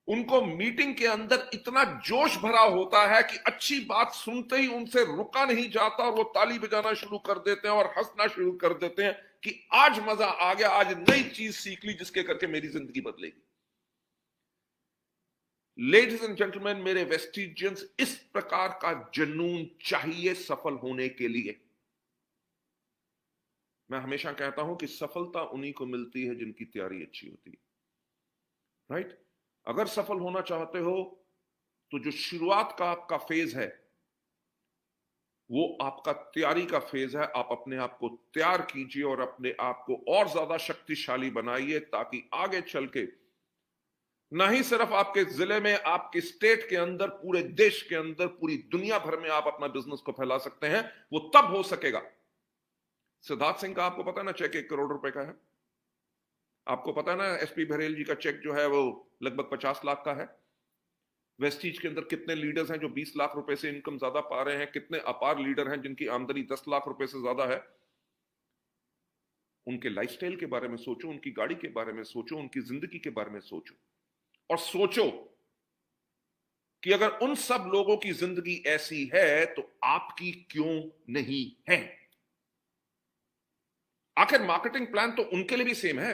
उनको मीटिंग के अंदर इतना जोश भरा होता है कि अच्छी बात सुनते ही उनसे रुका नहीं जाता और वो ताली बजाना शुरू कर देते हैं और हंसना शुरू कर देते हैं कि आज मजा आ गया, आज नई चीज सीख ली जिसके करके मेरी जिंदगी बदलेगी। लेडीज एंड जेंटलमैन, मेरे वेस्टिजियंस, इस प्रकार का जुनून चाहिए सफल होने के लिए। मैं हमेशा कहता हूं कि सफलता उन्हीं को मिलती है जिनकी तैयारी अच्छी होती है। राइट? अगर सफल होना चाहते हो तो जो शुरुआत का आपका फेज है वो आपका तैयारी का फेज है। आप अपने आप को तैयार कीजिए और अपने आप को और ज्यादा शक्तिशाली बनाइए ताकि आगे चल के ना ही सिर्फ आपके जिले में, आपके स्टेट के अंदर, पूरे देश के अंदर, पूरी दुनिया भर में आप अपना बिजनेस को फैला सकते हैं। वो तब हो सकेगा। सिद्धार्थ सिंह का आपको पता है ना, चेक 1 करोड़ रुपए का है। आपको पता है ना एसपी बघेल जी का चेक जो है वो लगभग 50 लाख का है। वेस्टीज के अंदर कितने लीडर्स हैं जो 20 लाख रुपए से इनकम ज्यादा पा रहे हैं? कितने अपार लीडर हैं जिनकी आमदनी 10 लाख रुपए से ज्यादा है? उनके लाइफस्टाइल के बारे में सोचो, उनकी गाड़ी के बारे में सोचो, उनकी जिंदगी के बारे में सोचो और सोचो कि अगर उन सब लोगों की जिंदगी ऐसी है तो आपकी क्यों नहीं है? आखिर मार्केटिंग प्लान तो उनके लिए भी सेम है।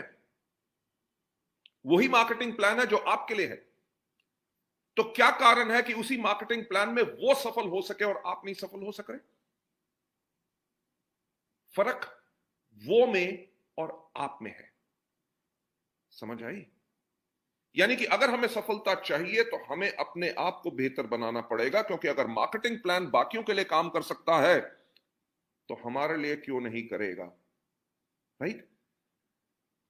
वही मार्केटिंग प्लान है जो आपके लिए है। तो क्या कारण है कि उसी मार्केटिंग प्लान में वो सफल हो सके और आप नहीं सफल हो सके? फर्क वो में और आप में है। समझ आई? यानी कि अगर हमें सफलता चाहिए तो हमें अपने आप को बेहतर बनाना पड़ेगा, क्योंकि अगर मार्केटिंग प्लान बाकियों के लिए काम कर सकता है तो हमारे लिए क्यों नहीं करेगा? राइट?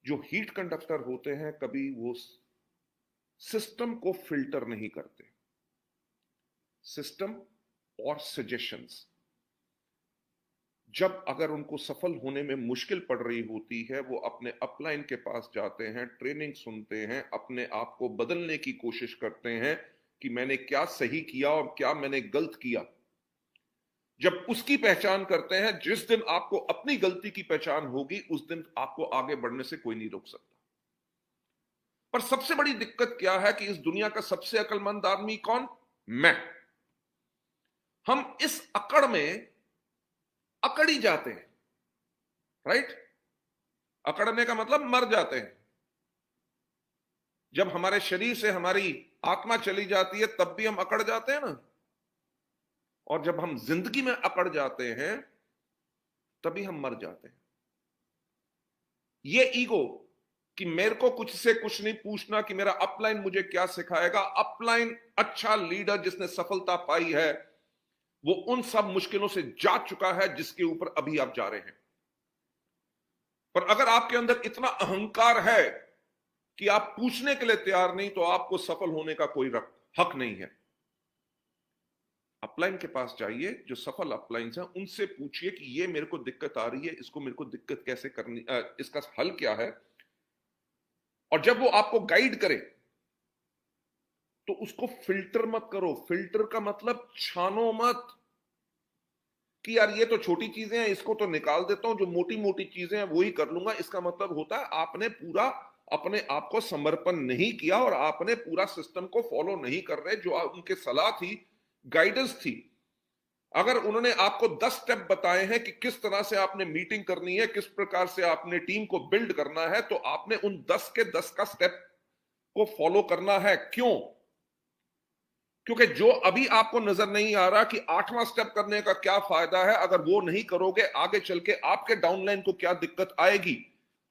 जो हीट कंडक्टर होते हैं कभी वो सिस्टम को फिल्टर नहीं करते। सिस्टम और सजेशंस जब अगर उनको सफल होने में मुश्किल पड़ रही होती है, वो अपने अपलाइन के पास जाते हैं, ट्रेनिंग सुनते हैं, अपने आप को बदलने की कोशिश करते हैं कि मैंने क्या सही किया और क्या मैंने गलत किया। जब उसकी पहचान करते हैं, जिस दिन आपको अपनी गलती की पहचान होगी उस दिन आपको आगे बढ़ने से कोई नहीं रोक सकता। पर सबसे बड़ी दिक्कत क्या है कि इस दुनिया का सबसे अक्लमंद आदमी कौन? मैं। हम इस अकड़ में अकड़ी जाते हैं। राइट? अकड़ने का मतलब मर जाते हैं। जब हमारे शरीर से हमारी आत्मा चली जाती है तब भी हम अकड़ जाते हैं ना। और जब हम जिंदगी में अकड़ जाते हैं तभी हम मर जाते हैं। ये ईगो कि मेरे को कुछ से कुछ नहीं पूछना कि मेरा अपलाइन मुझे क्या सिखाएगा। अपलाइन अच्छा लीडर जिसने सफलता पाई है वो उन सब मुश्किलों से जा चुका है जिसके ऊपर अभी आप जा रहे हैं। पर अगर आपके अंदर इतना अहंकार है कि आप पूछने के लिए तैयार नहीं, तो आपको सफल होने का कोई हक नहीं है। अपलाइन के पास जाइए, जो सफल अपलाइंस हैं उनसे पूछिए कि ये मेरे को दिक्कत आ रही है, इसको मेरे को दिक्कत कैसे करनी, इसका हल क्या है। और जब वो आपको गाइड करे तो उसको फिल्टर मत करो। फिल्टर का मतलब छानो मत कि यार ये तो छोटी चीजें हैं, इसको तो निकाल देता हूं, जो मोटी मोटी चीजें हैं वो ही कर लूंगा। इसका मतलब होता है आपने पूरा अपने आप को समर्पण नहीं किया और आपने पूरा सिस्टम को फॉलो नहीं कर रहे जो उनके सलाह थी, गाइडेंस थी। अगर उन्होंने आपको 10 स्टेप बताए हैं कि किस तरह से आपने मीटिंग करनी है, किस प्रकार से आपने टीम को बिल्ड करना है, तो आपने उन 10 के 10 का स्टेप को फॉलो करना है। क्यों? क्योंकि जो अभी आपको नजर नहीं आ रहा कि 8वां स्टेप करने का क्या फायदा है, अगर वो नहीं करोगे आगे चल के आपके डाउनलाइन को क्या दिक्कत आएगी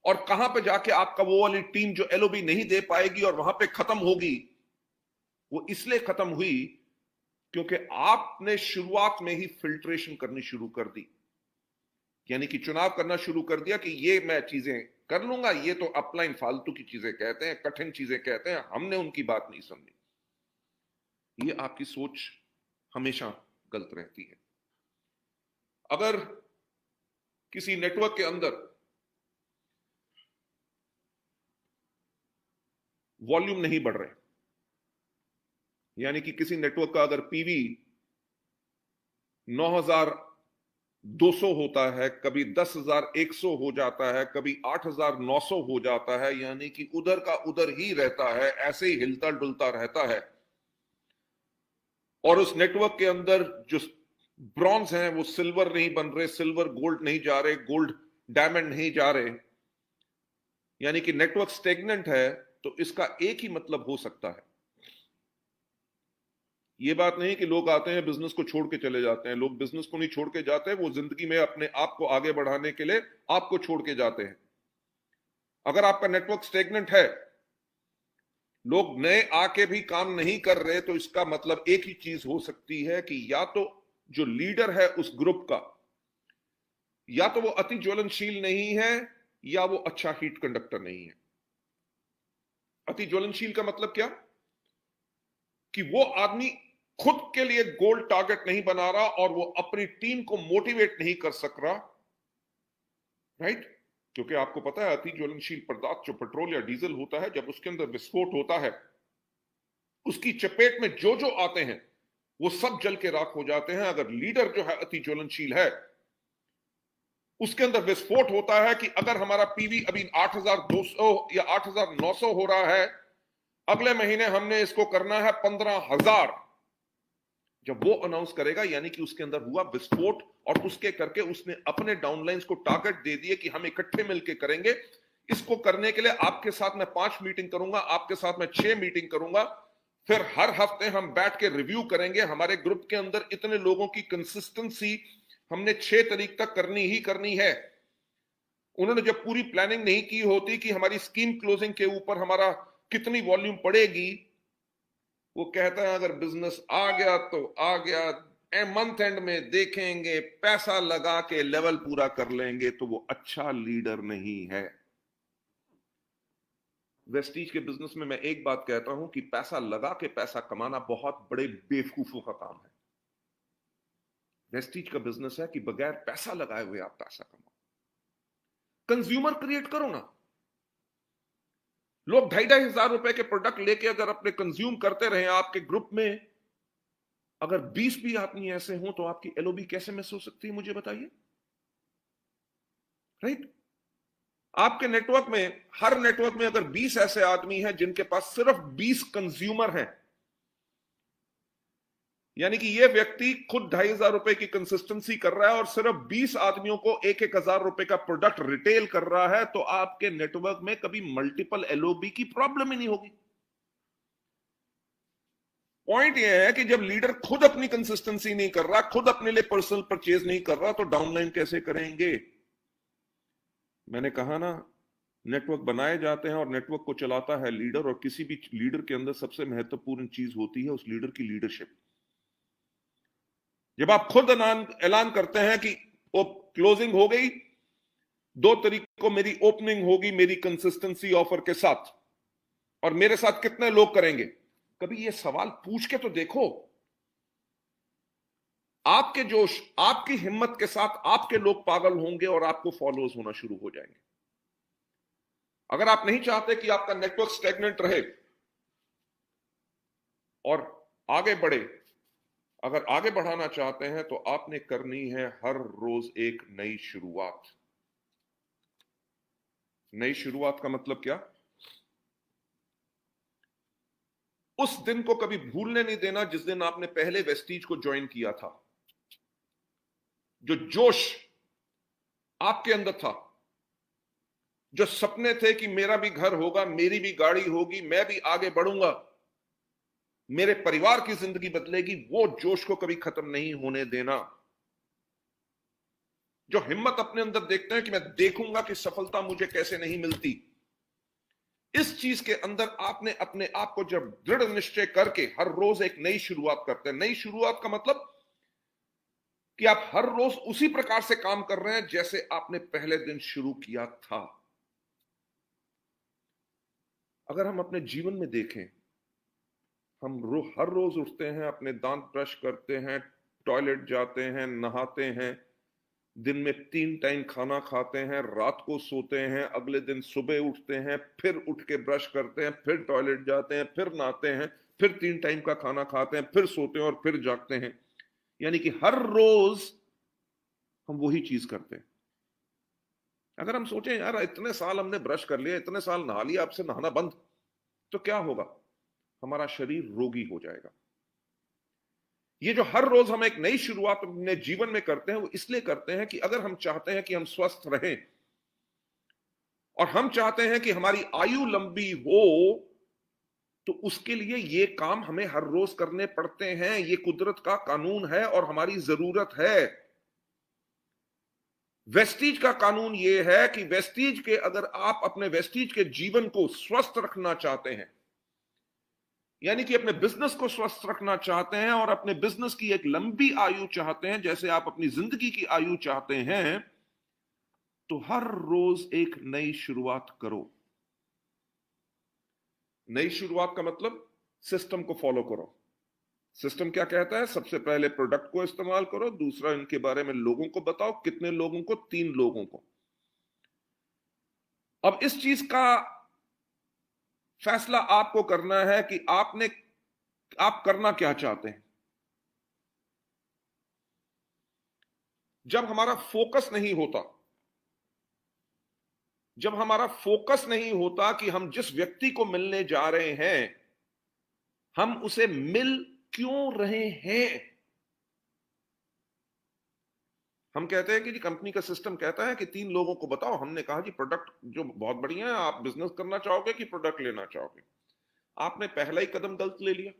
और कहां पे जाके आपका वो वाली टीम जो एलओबी नहीं दे पाएगी और वहां पे खत्म होगी। वो इसलिए खत्म हुई क्योंकि आपने शुरुआत में ही फिल्ट्रेशन करनी शुरू कर दी, यानी कि चुनाव करना शुरू कर दिया कि ये मैं चीजें कर लूंगा, ये तो अपलाइन फालतू की चीजें कहते हैं, कठिन चीजें कहते हैं, हमने उनकी बात नहीं सुननी। ये आपकी सोच हमेशा गलत रहती है। अगर किसी नेटवर्क के अंदर वॉल्यूम नहीं बढ़ रहे, यानी कि किसी नेटवर्क का अगर पीवी 9200 होता है, कभी 10,100 हो जाता है, कभी 8,900 हो जाता है, यानी कि उधर का उधर ही रहता है, ऐसे ही हिलता डुलता रहता है, और उस नेटवर्क के अंदर जो ब्रॉन्ज हैं वो सिल्वर नहीं बन रहे, सिल्वर गोल्ड नहीं जा रहे, गोल्ड डायमंड नहीं जा रहे, यानी कि नेटवर्क स्टेगनेंट है, तो इसका एक ही मतलब हो सकता है। ये बात नहीं कि लोग आते हैं बिजनेस को छोड़ के चले जाते हैं। लोग बिजनेस को नहीं छोड़ के जाते, वो जिंदगी में अपने आप को आगे बढ़ाने के लिए आपको छोड़ के जाते हैं। अगर आपका नेटवर्क स्टेगनेंट है, लोग नए आके भी काम नहीं कर रहे, तो इसका मतलब एक ही चीज हो सकती है कि या तो जो लीडर है उस ग्रुप का, या तो वो अति ज्वलनशील नहीं है या वो अच्छा हीट कंडक्टर नहीं है। अति ज्वलनशील का मतलब क्या? कि वो आदमी खुद के लिए गोल टारगेट नहीं बना रहा और वो अपनी टीम को मोटिवेट नहीं कर सक रहा। राइट? क्योंकि आपको पता है अति ज्वलनशील पदार्थ जो पेट्रोल या डीजल होता है, जब उसके अंदर विस्फोट होता है, उसकी चपेट में जो जो आते हैं वो सब जल के राख हो जाते हैं। अगर लीडर जो है अति ज्वलनशील है, उसके अंदर विस्फोट होता है कि अगर हमारा पीवी अभी 8,200 या 8,900 हो रहा है, अगले महीने हमने इसको करना है 15,000। जब वो अनाउंस करेगा, यानी कि उसके अंदर हुआ विस्फोट, और उसके करके उसने अपने डाउनलाइंस को टारगेट दे दिए कि हम इकट्ठे मिलकर करेंगे। इसको करने के लिए आपके साथ मैं 5 मीटिंग करूंगा, आपके साथ मैं 6 मीटिंग करूंगा। फिर हर हफ्ते हम बैठ के रिव्यू करेंगे हमारे ग्रुप के अंदर इतने लोगों की कंसिस्टेंसी हमने 6 तारीख तक करनी ही करनी है। उन्होंने जब पूरी प्लानिंग नहीं की होती कि हमारी स्कीम क्लोजिंग के ऊपर हमारा कितनी वॉल्यूम पड़ेगी, वो कहता है अगर बिजनेस आ गया तो आ गया, मंथ एंड में देखेंगे, पैसा लगा के लेवल पूरा कर लेंगे, तो वो अच्छा लीडर नहीं है। वेस्टीज के बिजनेस में मैं एक बात कहता हूं कि पैसा लगा के पैसा कमाना बहुत बड़े बेवकूफों का काम है। वेस्टीज का बिजनेस है कि बगैर पैसा लगाए हुए आप पैसा कमाओ। कंज्यूमर क्रिएट करो ना। लोग 2,500 रुपए के प्रोडक्ट लेके अगर अपने कंज्यूम करते रहे आपके ग्रुप में, अगर 20 भी आदमी ऐसे हों तो आपकी एलओबी कैसे मिस हो सकती है, मुझे बताइए। राइट? आपके नेटवर्क में, हर नेटवर्क में अगर 20 ऐसे आदमी हैं जिनके पास सिर्फ 20 कंज्यूमर हैं, यानी कि ये व्यक्ति खुद 2,500 रुपए की कंसिस्टेंसी कर रहा है और सिर्फ 20 आदमियों को 1,000 रुपए का प्रोडक्ट रिटेल कर रहा है, तो आपके नेटवर्क में कभी मल्टीपल एलओबी की प्रॉब्लम ही नहीं होगी। पॉइंट यह है कि जब लीडर खुद अपनी कंसिस्टेंसी नहीं कर रहा, खुद अपने लिए पर्सनल परचेज नहीं कर रहा, तो डाउनलाइन कैसे करेंगे? मैंने कहा ना, नेटवर्क बनाए जाते हैं और नेटवर्क को चलाता है लीडर, और किसी भी लीडर के अंदर सबसे महत्वपूर्ण चीज होती है उस लीडर की लीडरशिप। जब आप खुद ऐलान करते हैं कि क्लोजिंग हो गई, 2 तारीख को मेरी ओपनिंग होगी मेरी कंसिस्टेंसी ऑफर के साथ, और मेरे साथ कितने लोग करेंगे, कभी ये सवाल पूछ के तो देखो। आपके जोश, आपकी हिम्मत के साथ आपके लोग पागल होंगे और आपको फॉलोअर्स होना शुरू हो जाएंगे। अगर आप नहीं चाहते कि आपका नेटवर्क स्टैग्नेंट रहे और आगे बढ़े, अगर आगे बढ़ाना चाहते हैं तो आपने करनी है हर रोज एक नई शुरुआत। नई शुरुआत का मतलब क्या? उस दिन को कभी भूलने नहीं देना जिस दिन आपने पहले वेस्टीज को ज्वाइन किया था। जो जोश आपके अंदर था, जो सपने थे कि मेरा भी घर होगा, मेरी भी गाड़ी होगी, मैं भी आगे बढ़ूंगा, मेरे परिवार की जिंदगी बदलेगी, वो जोश को कभी खत्म नहीं होने देना। जो हिम्मत अपने अंदर देखते हैं कि मैं देखूंगा कि सफलता मुझे कैसे नहीं मिलती, इस चीज के अंदर आपने अपने आप को जब दृढ़ निश्चय करके हर रोज एक नई शुरुआत करते हैं। नई शुरुआत का मतलब कि आप हर रोज उसी प्रकार से काम कर रहे हैं जैसे आपने पहले दिन शुरू किया था। अगर हम अपने जीवन में देखें, हम हर रोज उठते हैं, अपने दांत ब्रश करते हैं, टॉयलेट जाते हैं, नहाते हैं, दिन में 3 टाइम खाना खाते हैं, रात को सोते हैं, अगले दिन सुबह उठते हैं, फिर उठ के ब्रश करते हैं, फिर टॉयलेट जाते हैं, फिर नहाते हैं, फिर 3 टाइम का खाना खाते हैं, फिर सोते हैं और फिर जागते हैं। यानी कि हर रोज हम वही चीज करते हैं। अगर हम सोचें यार इतने साल हमने ब्रश कर लिया, इतने साल नहा लिया, अब से नहाना बंद, तो क्या होगा? हमारा शरीर रोगी हो जाएगा। ये जो हर रोज हम एक नई शुरुआत अपने जीवन में करते हैं, वो इसलिए करते हैं कि अगर हम चाहते हैं कि हम स्वस्थ रहें और हम चाहते हैं कि हमारी आयु लंबी हो, तो उसके लिए ये काम हमें हर रोज करने पड़ते हैं। ये कुदरत का कानून है और हमारी जरूरत है। वेस्टीज का कानून ये है कि वेस्टीज के, अगर आप अपने वेस्टीज के जीवन को स्वस्थ रखना चाहते हैं, यानी कि अपने बिजनेस को स्वस्थ रखना चाहते हैं और अपने बिजनेस की एक लंबी आयु चाहते हैं, जैसे आप अपनी जिंदगी की आयु चाहते हैं, तो हर रोज एक नई शुरुआत करो। नई शुरुआत का मतलब सिस्टम को फॉलो करो। सिस्टम क्या कहता है? सबसे पहले प्रोडक्ट को इस्तेमाल करो, दूसरा इनके बारे में लोगों को बताओ। कितने लोगों को? 3 लोगों को। अब इस चीज का फैसला आपको करना है कि आप करना क्या चाहते हैं। जब हमारा फोकस नहीं होता, जब हमारा फोकस नहीं होता कि हम जिस व्यक्ति को मिलने जा रहे हैं, हम उसे मिल क्यों रहे हैं। हम कहते हैं कि जी कंपनी का सिस्टम कहता है कि 3 लोगों को बताओ। हमने कहा जी प्रोडक्ट जो बहुत बढ़िया है, आप बिजनेस करना चाहोगे कि प्रोडक्ट लेना चाहोगे? आपने पहला ही कदम गलत ले लिया।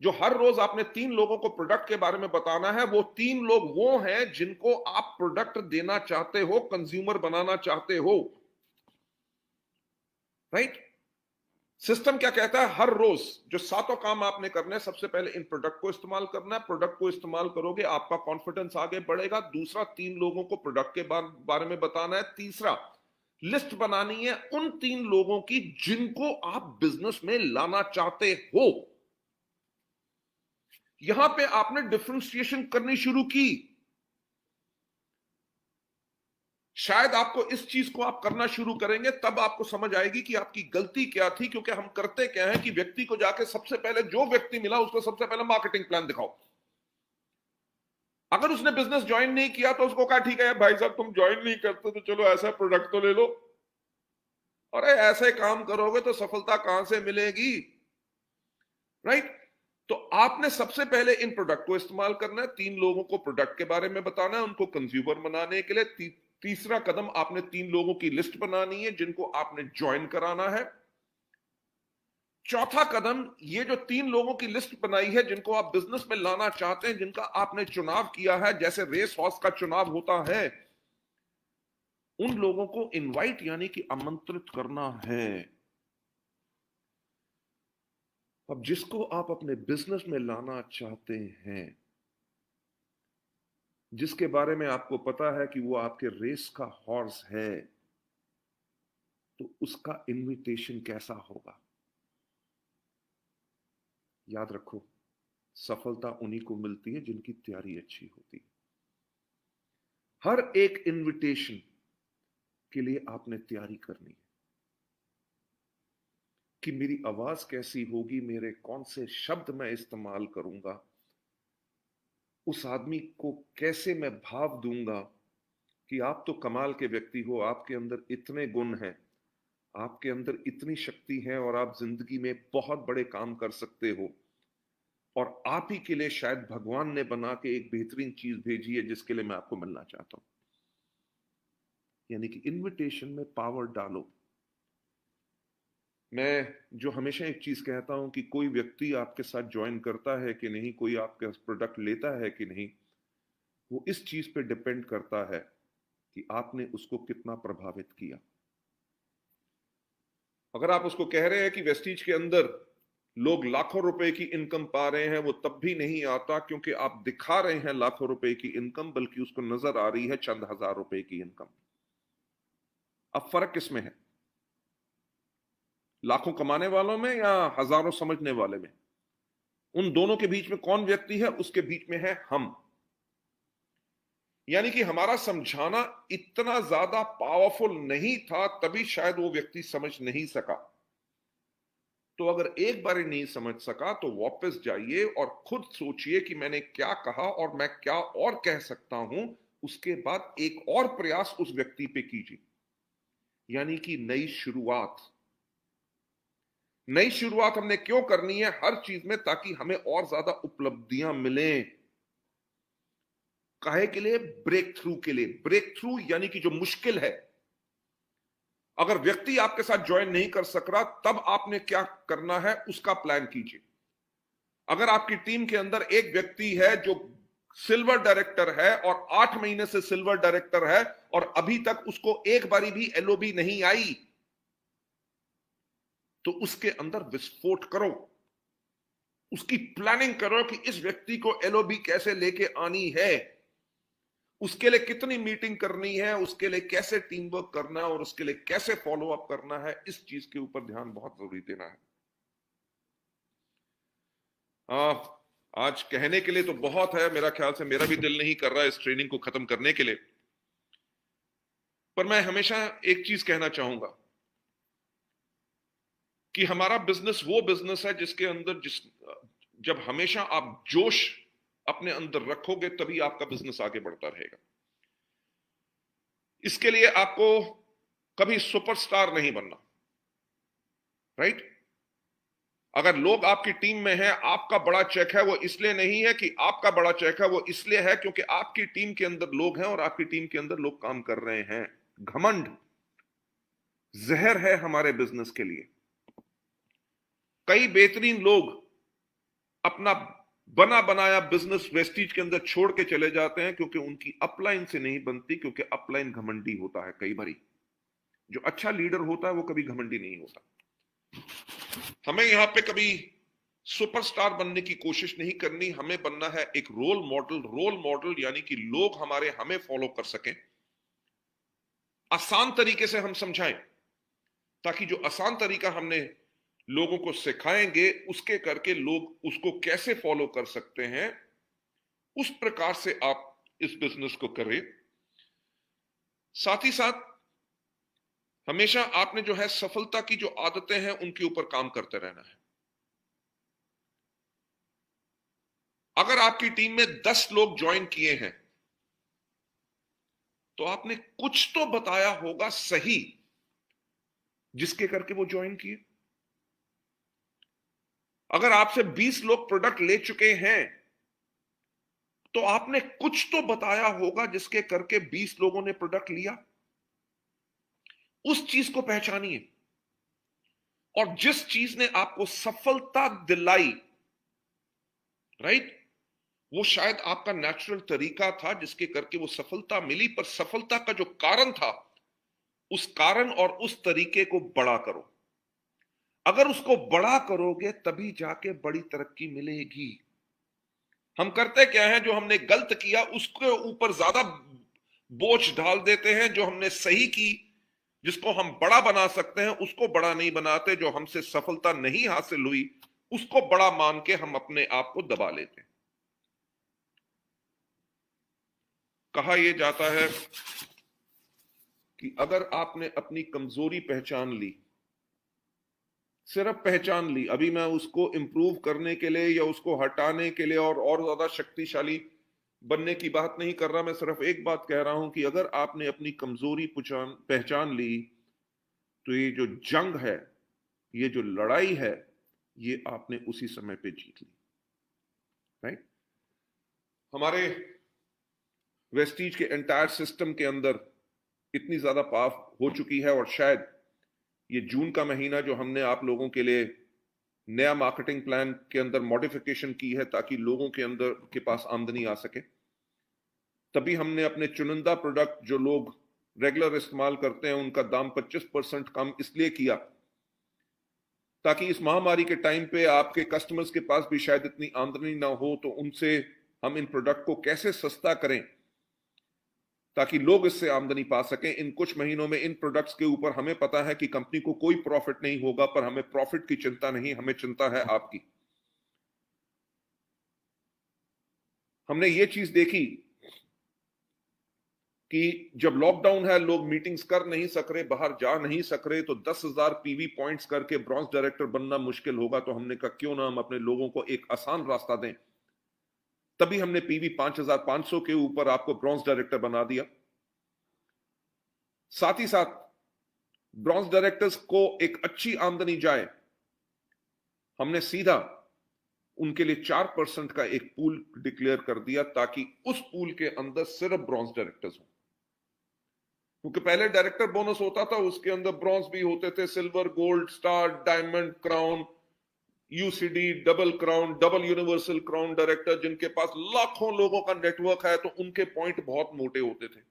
जो हर रोज आपने 3 लोगों को प्रोडक्ट के बारे में बताना है, वो 3 लोग वो हैं जिनको आप प्रोडक्ट देना चाहते हो, कंज्यूमर बनाना चाहते हो। राइट? सिस्टम क्या कहता है? हर रोज जो 7 काम आपने करने हैं, सबसे पहले इन प्रोडक्ट को इस्तेमाल करना है। प्रोडक्ट को इस्तेमाल करोगे, आपका कॉन्फिडेंस आगे बढ़ेगा। दूसरा, 3 लोगों को प्रोडक्ट के बारे में बताना है। तीसरा, लिस्ट बनानी है उन 3 लोगों की जिनको आप बिजनेस में लाना चाहते हो। यहां पे आपने डिफरेंशिएशन करनी शुरू की। शायद आपको इस चीज को आप करना शुरू करेंगे, तब आपको समझ आएगी कि आपकी गलती क्या थी। क्योंकि हम करते क्या है कि व्यक्ति को जाके सबसे पहले, जो व्यक्ति मिला उसको सबसे पहले मार्केटिंग प्लान दिखाओ। अगर उसने बिजनेस ज्वाइन नहीं किया तो उसको कहा, ठीक है भाई साहब, तुम ज्वाइन नहीं करते तो चलो ऐसा प्रोडक्ट तो ले लो। अरे ऐसे काम करोगे तो सफलता कहां से मिलेगी? राइट? तो आपने सबसे पहले इन प्रोडक्ट को इस्तेमाल करना है। 3 लोगों को प्रोडक्ट के बारे में बताना है, उनको कंज्यूमर बनाने के लिए। तीसरा कदम, आपने 3 लोगों की लिस्ट बनानी है जिनको आपने ज्वाइन कराना है। चौथा कदम, ये जो 3 लोगों की लिस्ट बनाई है जिनको आप बिजनेस में लाना चाहते हैं, जिनका आपने चुनाव किया है, जैसे रेस हॉर्स का चुनाव होता है, उन लोगों को इनवाइट यानी कि आमंत्रित करना है। अब जिसको आप अपने बिजनेस में लाना चाहते हैं, जिसके बारे में आपको पता है कि वो आपके रेस का हॉर्स है, तो उसका इनविटेशन कैसा होगा? याद रखो, सफलता उन्हीं को मिलती है जिनकी तैयारी अच्छी होती है। हर एक इनविटेशन के लिए आपने तैयारी करनी है कि मेरी आवाज कैसी होगी, मेरे कौन से शब्द मैं इस्तेमाल करूंगा, उस आदमी को कैसे मैं भाव दूंगा कि आप तो कमाल के व्यक्ति हो, आपके अंदर इतने गुण हैं, आपके अंदर इतनी शक्ति है और आप जिंदगी में बहुत बड़े काम कर सकते हो, और आप ही के लिए शायद भगवान ने बना के एक बेहतरीन चीज भेजी है जिसके लिए मैं आपको मिलना चाहता हूं। यानी कि इनविटेशन में पावर डालो। मैं जो हमेशा एक चीज कहता हूं कि कोई व्यक्ति आपके साथ ज्वाइन करता है कि नहीं, कोई आपका प्रोडक्ट लेता है कि नहीं, वो इस चीज पे डिपेंड करता है कि आपने उसको कितना प्रभावित किया। अगर आप उसको कह रहे हैं कि वेस्टीज के अंदर लोग लाखों रुपए की इनकम पा रहे हैं, वो तब भी नहीं आता क्योंकि आप दिखा रहे हैं लाखों रुपए की इनकम, बल्कि उसको नजर आ रही है चंद हजार रुपए की इनकम। अब फर्क किसमें है? लाखों कमाने वालों में या हजारों समझने वाले में? उन दोनों के बीच में कौन व्यक्ति है? उसके बीच में है हम। यानी कि हमारा समझाना इतना ज्यादा पावरफुल नहीं था, तभी शायद वो व्यक्ति समझ नहीं सका। तो अगर एक बार ही नहीं समझ सका तो वापस जाइए और खुद सोचिए कि मैंने क्या कहा और मैं क्या और कह सकता हूं। उसके बाद एक और प्रयास उस व्यक्ति पे कीजिए, यानी कि नई शुरुआत। नई शुरुआत हमने क्यों करनी है हर चीज में? ताकि हमें और ज्यादा उपलब्धियां मिलें। काहे के लिए? ब्रेक थ्रू के लिए। ब्रेक थ्रू यानी कि जो मुश्किल है, अगर व्यक्ति आपके साथ ज्वाइन नहीं कर सक रहा, तब आपने क्या करना है उसका प्लान कीजिए। अगर आपकी टीम के अंदर एक व्यक्ति है जो सिल्वर डायरेक्टर है और 8 महीने से सिल्वर डायरेक्टर है और अभी तक उसको एक बारी भी एलओबी नहीं आई, तो उसके अंदर विस्फोट करो। उसकी प्लानिंग करो कि इस व्यक्ति को एलओबी कैसे लेके आनी है, उसके लिए कितनी मीटिंग करनी है, उसके लिए कैसे टीम वर्क करना है और उसके लिए कैसे फॉलो अप करना है। इस चीज के ऊपर ध्यान बहुत जरूरी देना है। आज कहने के लिए तो बहुत है, मेरा ख्याल से मेरा भी दिल नहीं कर रहा है इस ट्रेनिंग को खत्म करने के लिए, पर मैं हमेशा एक चीज कहना चाहूंगा कि हमारा बिजनेस वो बिजनेस है जिसके अंदर जब हमेशा आप जोश अपने अंदर रखोगे तभी आपका बिजनेस आगे बढ़ता रहेगा। इसके लिए आपको कभी सुपरस्टार नहीं बनना। राइट? अगर लोग आपकी टीम में हैं, आपका बड़ा चेक है, वो इसलिए नहीं है कि आपका बड़ा चेक है, वो इसलिए है क्योंकि आपकी टीम के अंदर लोग हैं और आपकी टीम के अंदर लोग काम कर रहे हैं। घमंड जहर है हमारे बिजनेस के लिए। कई बेहतरीन लोग अपना बना बनाया बिजनेस वेस्टीज के अंदर छोड़ के चले जाते हैं क्योंकि उनकी अपलाइन से नहीं बनती, क्योंकि अपलाइन घमंडी होता है। कई बारी जो अच्छा लीडर होता है वो कभी घमंडी नहीं होता। हमें यहां पे कभी सुपरस्टार बनने की कोशिश नहीं करनी, हमें बनना है एक रोल मॉडल। रोल मॉडल यानी कि लोग हमें फॉलो कर सकें, आसान तरीके से हम समझाएं, ताकि जो आसान तरीका हमने लोगों को सिखाएंगे उसके करके लोग उसको कैसे फॉलो कर सकते हैं, उस प्रकार से आप इस बिजनेस को करें। साथ ही साथ हमेशा आपने जो है सफलता की जो आदतें हैं उनके ऊपर काम करते रहना है। अगर आपकी टीम में 10 लोग ज्वाइन किए हैं तो आपने कुछ तो बताया होगा सही जिसके करके वो ज्वाइन किए। अगर आपसे 20 लोग प्रोडक्ट ले चुके हैं तो आपने कुछ तो बताया होगा जिसके करके 20 लोगों ने प्रोडक्ट लिया। उस चीज को पहचानिए, और जिस चीज ने आपको सफलता दिलाई, राइट, वो शायद आपका नेचुरल तरीका था जिसके करके वो सफलता मिली, पर सफलता का जो कारण था उस कारण और उस तरीके को बड़ा करो। अगर उसको बड़ा करोगे तभी जाके बड़ी तरक्की मिलेगी। हम करते क्या है, जो हमने गलत किया उसके ऊपर ज्यादा बोझ डाल देते हैं, जो हमने सही की, जिसको हम बड़ा बना सकते हैं उसको बड़ा नहीं बनाते, जो हमसे सफलता नहीं हासिल हुई उसको बड़ा मान के हम अपने आप को दबा लेते हैं। कहा यह जाता है कि अगर आपने अपनी कमजोरी पहचान ली, सिर्फ पहचान ली, अभी मैं उसको इंप्रूव करने के लिए या उसको हटाने के लिए और ज्यादा शक्तिशाली बनने की बात नहीं कर रहा, मैं सिर्फ एक बात कह रहा हूं कि अगर आपने अपनी कमजोरी पहचान ली तो ये जो जंग है, ये जो लड़ाई है, ये आपने उसी समय पे जीत ली। राइट? हमारे वेस्टीज के एंटायर सिस्टम के अंदर इतनी ज्यादा पावर हो चुकी है, और शायद ये जून का महीना जो हमने आप लोगों के लिए नया मार्केटिंग प्लान के अंदर मॉडिफिकेशन की है ताकि लोगों के अंदर के पास आमदनी आ सके, तभी हमने अपने चुनिंदा प्रोडक्ट जो लोग रेगुलर इस्तेमाल करते हैं उनका दाम 25% कम इसलिए किया ताकि इस महामारी के टाइम पे आपके कस्टमर्स के पास भी शायद इतनी आमदनी ना हो, तो उनसे हम इन प्रोडक्ट को कैसे सस्ता करें ताकि लोग इससे आमदनी पा सकें। इन कुछ महीनों में इन प्रोडक्ट्स के ऊपर हमें पता है कि कंपनी को कोई प्रॉफिट नहीं होगा, पर हमें प्रॉफिट की चिंता नहीं, हमें चिंता है आपकी। हमने ये चीज देखी कि जब लॉकडाउन है, लोग मीटिंग्स कर नहीं सक रहे, बाहर जा नहीं सक रहे, तो 10,000 पीवी पॉइंट्स करके ब्रॉन्ज डायरेक्टर बनना मुश्किल होगा, तो हमने कहा क्यों ना हम अपने लोगों को एक आसान रास्ता दें। तभी हमने पीवी 5,500 के ऊपर आपको ब्रॉन्ज डायरेक्टर बना दिया। साथ ही साथ ब्रॉन्ज डायरेक्टर्स को एक अच्छी आमदनी जाए, हमने सीधा उनके लिए 4% का एक पूल डिक्लेयर कर दिया ताकि उस पूल के अंदर सिर्फ ब्रॉन्ज डायरेक्टर्स हो। क्योंकि पहले डायरेक्टर बोनस होता था, उसके अंदर ब्रॉन्ज भी होते थे, silver, gold, star, diamond, crown, UCD, double crown, double universal crown director, जिनके पास लाखों लोगों का नेटवर्क है, तो उनके पॉइंट बहुत मोटे होते थे।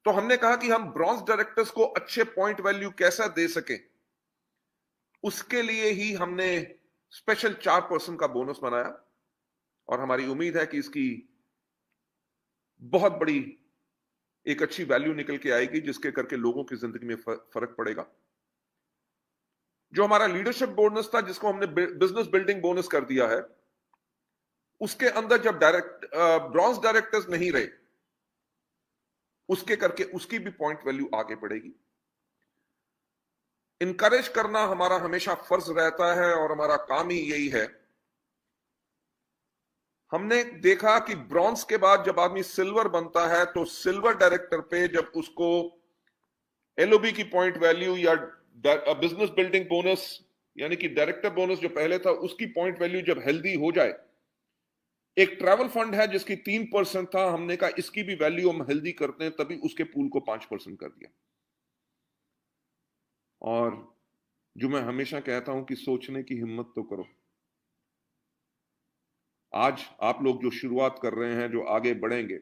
तो हमने कहा कि हम ब्रॉन्ज डायरेक्टर्स को अच्छे पॉइंट वैल्यू कैसा दे सके, उसके लिए ही हमने स्पेशल 4% का बोनस बनाया, और हमारी उम्मीद है कि इसकी बहुत बड़ी एक अच्छी वैल्यू निकल के आएगी जिसके करके लोगों की जिंदगी में फर्क पड़ेगा। जो हमारा लीडरशिप बोनस था, जिसको हमने बिजनेस बिल्डिंग बोनस कर दिया है, उसके अंदर जब ब्रॉन्ज डायरेक्टर्स नहीं रहे, उसके करके उसकी भी पॉइंट वैल्यू आगे बढ़ेगी। इनकरेज करना हमारा हमेशा फर्ज रहता है और हमारा काम ही यही है। हमने देखा कि ब्रॉन्ज के बाद जब आदमी सिल्वर बनता है, तो सिल्वर डायरेक्टर पे जब उसको एलओबी की पॉइंट वैल्यू या बिजनेस बिल्डिंग बोनस यानी कि डायरेक्टर बोनस जो पहले था उसकी पॉइंट वैल्यू जब हेल्दी हो जाए, एक ट्रैवल फंड है जिसकी 3% था, हमने कहा इसकी भी वैल्यू हम हेल्दी करते हैं, तभी उसके पूल को 5% कर दिया। और जो मैं हमेशा कहता हूं कि सोचने की हिम्मत तो करो। आज आप लोग जो शुरुआत कर रहे हैं, जो आगे बढ़ेंगे,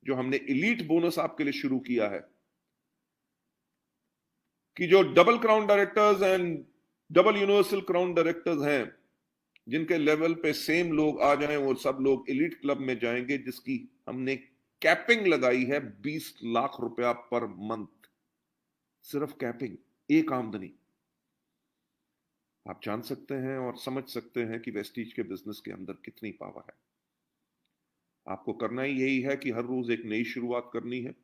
जो हमने इलीट बोनस आपके लिए शुरू किया है, कि जो double crown directors and double universal crown directors हैं, जिनके लेवल पे सेम लोग आ जाएं, वो सब लोग एलीट क्लब में जाएंगे, जिसकी हमने कैपिंग लगाई है 20 लाख रुपया पर मंथ। सिर्फ कैपिंग, एक आमदनी। आप जान सकते हैं और समझ सकते हैं कि वेस्टीज के बिजनेस के अंदर कितनी पावर है। आपको करना ही यही है कि हर रोज एक नई शुरुआत करनी है।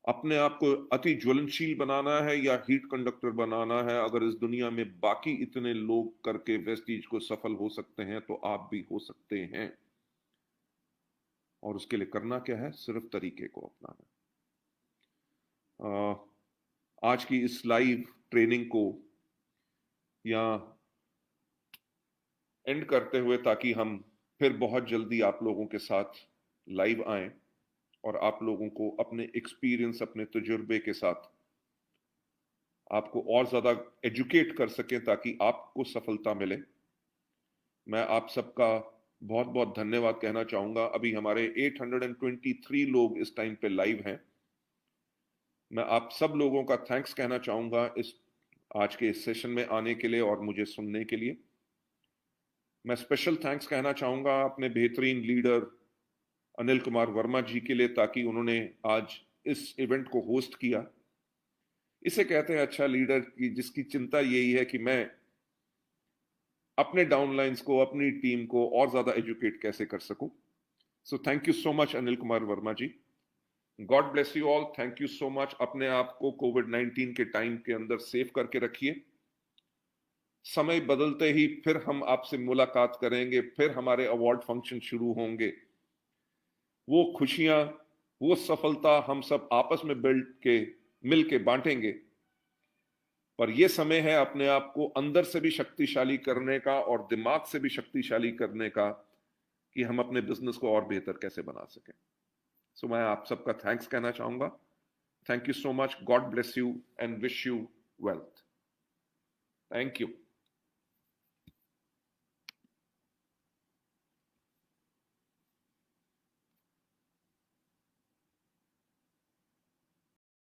अपने आप को अति ज्वलनशील बनाना है या हीट कंडक्टर बनाना है। अगर इस दुनिया में बाकी इतने लोग करके वेस्टीज को सफल हो सकते हैं, तो आप भी हो सकते हैं। और उसके लिए करना क्या है? सिर्फ तरीके को अपनाना। आज की इस लाइव ट्रेनिंग को या एंड करते हुए, ताकि हम फिर बहुत जल्दी आप लोगों के साथ लाइव आएं और आप लोगों को अपने एक्सपीरियंस, अपने तजुर्बे के साथ आपको और ज्यादा एजुकेट कर सकें, ताकि आपको सफलता मिले। मैं आप सबका बहुत बहुत धन्यवाद कहना चाहूंगा। अभी हमारे 823 लोग इस टाइम पे लाइव हैं। मैं आप सब लोगों का थैंक्स कहना चाहूंगा इस आज के इस सेशन में आने के लिए और मुझे सुनने के लिए। मैं स्पेशल थैंक्स कहना चाहूंगा अपने बेहतरीन लीडर अनिल कुमार वर्मा जी के लिए, ताकि उन्होंने आज इस इवेंट को होस्ट किया। इसे कहते हैं अच्छा लीडर की जिसकी चिंता यही है कि मैं अपने डाउनलाइंस को, अपनी टीम को और ज्यादा एजुकेट कैसे कर सकूं। So thank you so much Anil Kumar Verma ji. God bless you all. Thank you so much. अपने आप को कोविड-19 के टाइम के अंदर सेफ करके रखिए। समय बदलते ही फिर हम आपसे मुलाकात करेंगे, फिर हमारे अवार्ड फंक्शन शुरू होंगे। वो खुशियां, वो सफलता हम सब आपस में मिल के बांटेंगे। पर यह समय है अपने आप को अंदर से भी शक्तिशाली करने का और दिमाग से भी शक्तिशाली करने का, कि हम अपने बिजनेस को और बेहतर कैसे बना सकें। सो मैं आप सबका थैंक्स कहना चाहूंगा। Thank you so much. God bless you and wish you wealth. Thank you.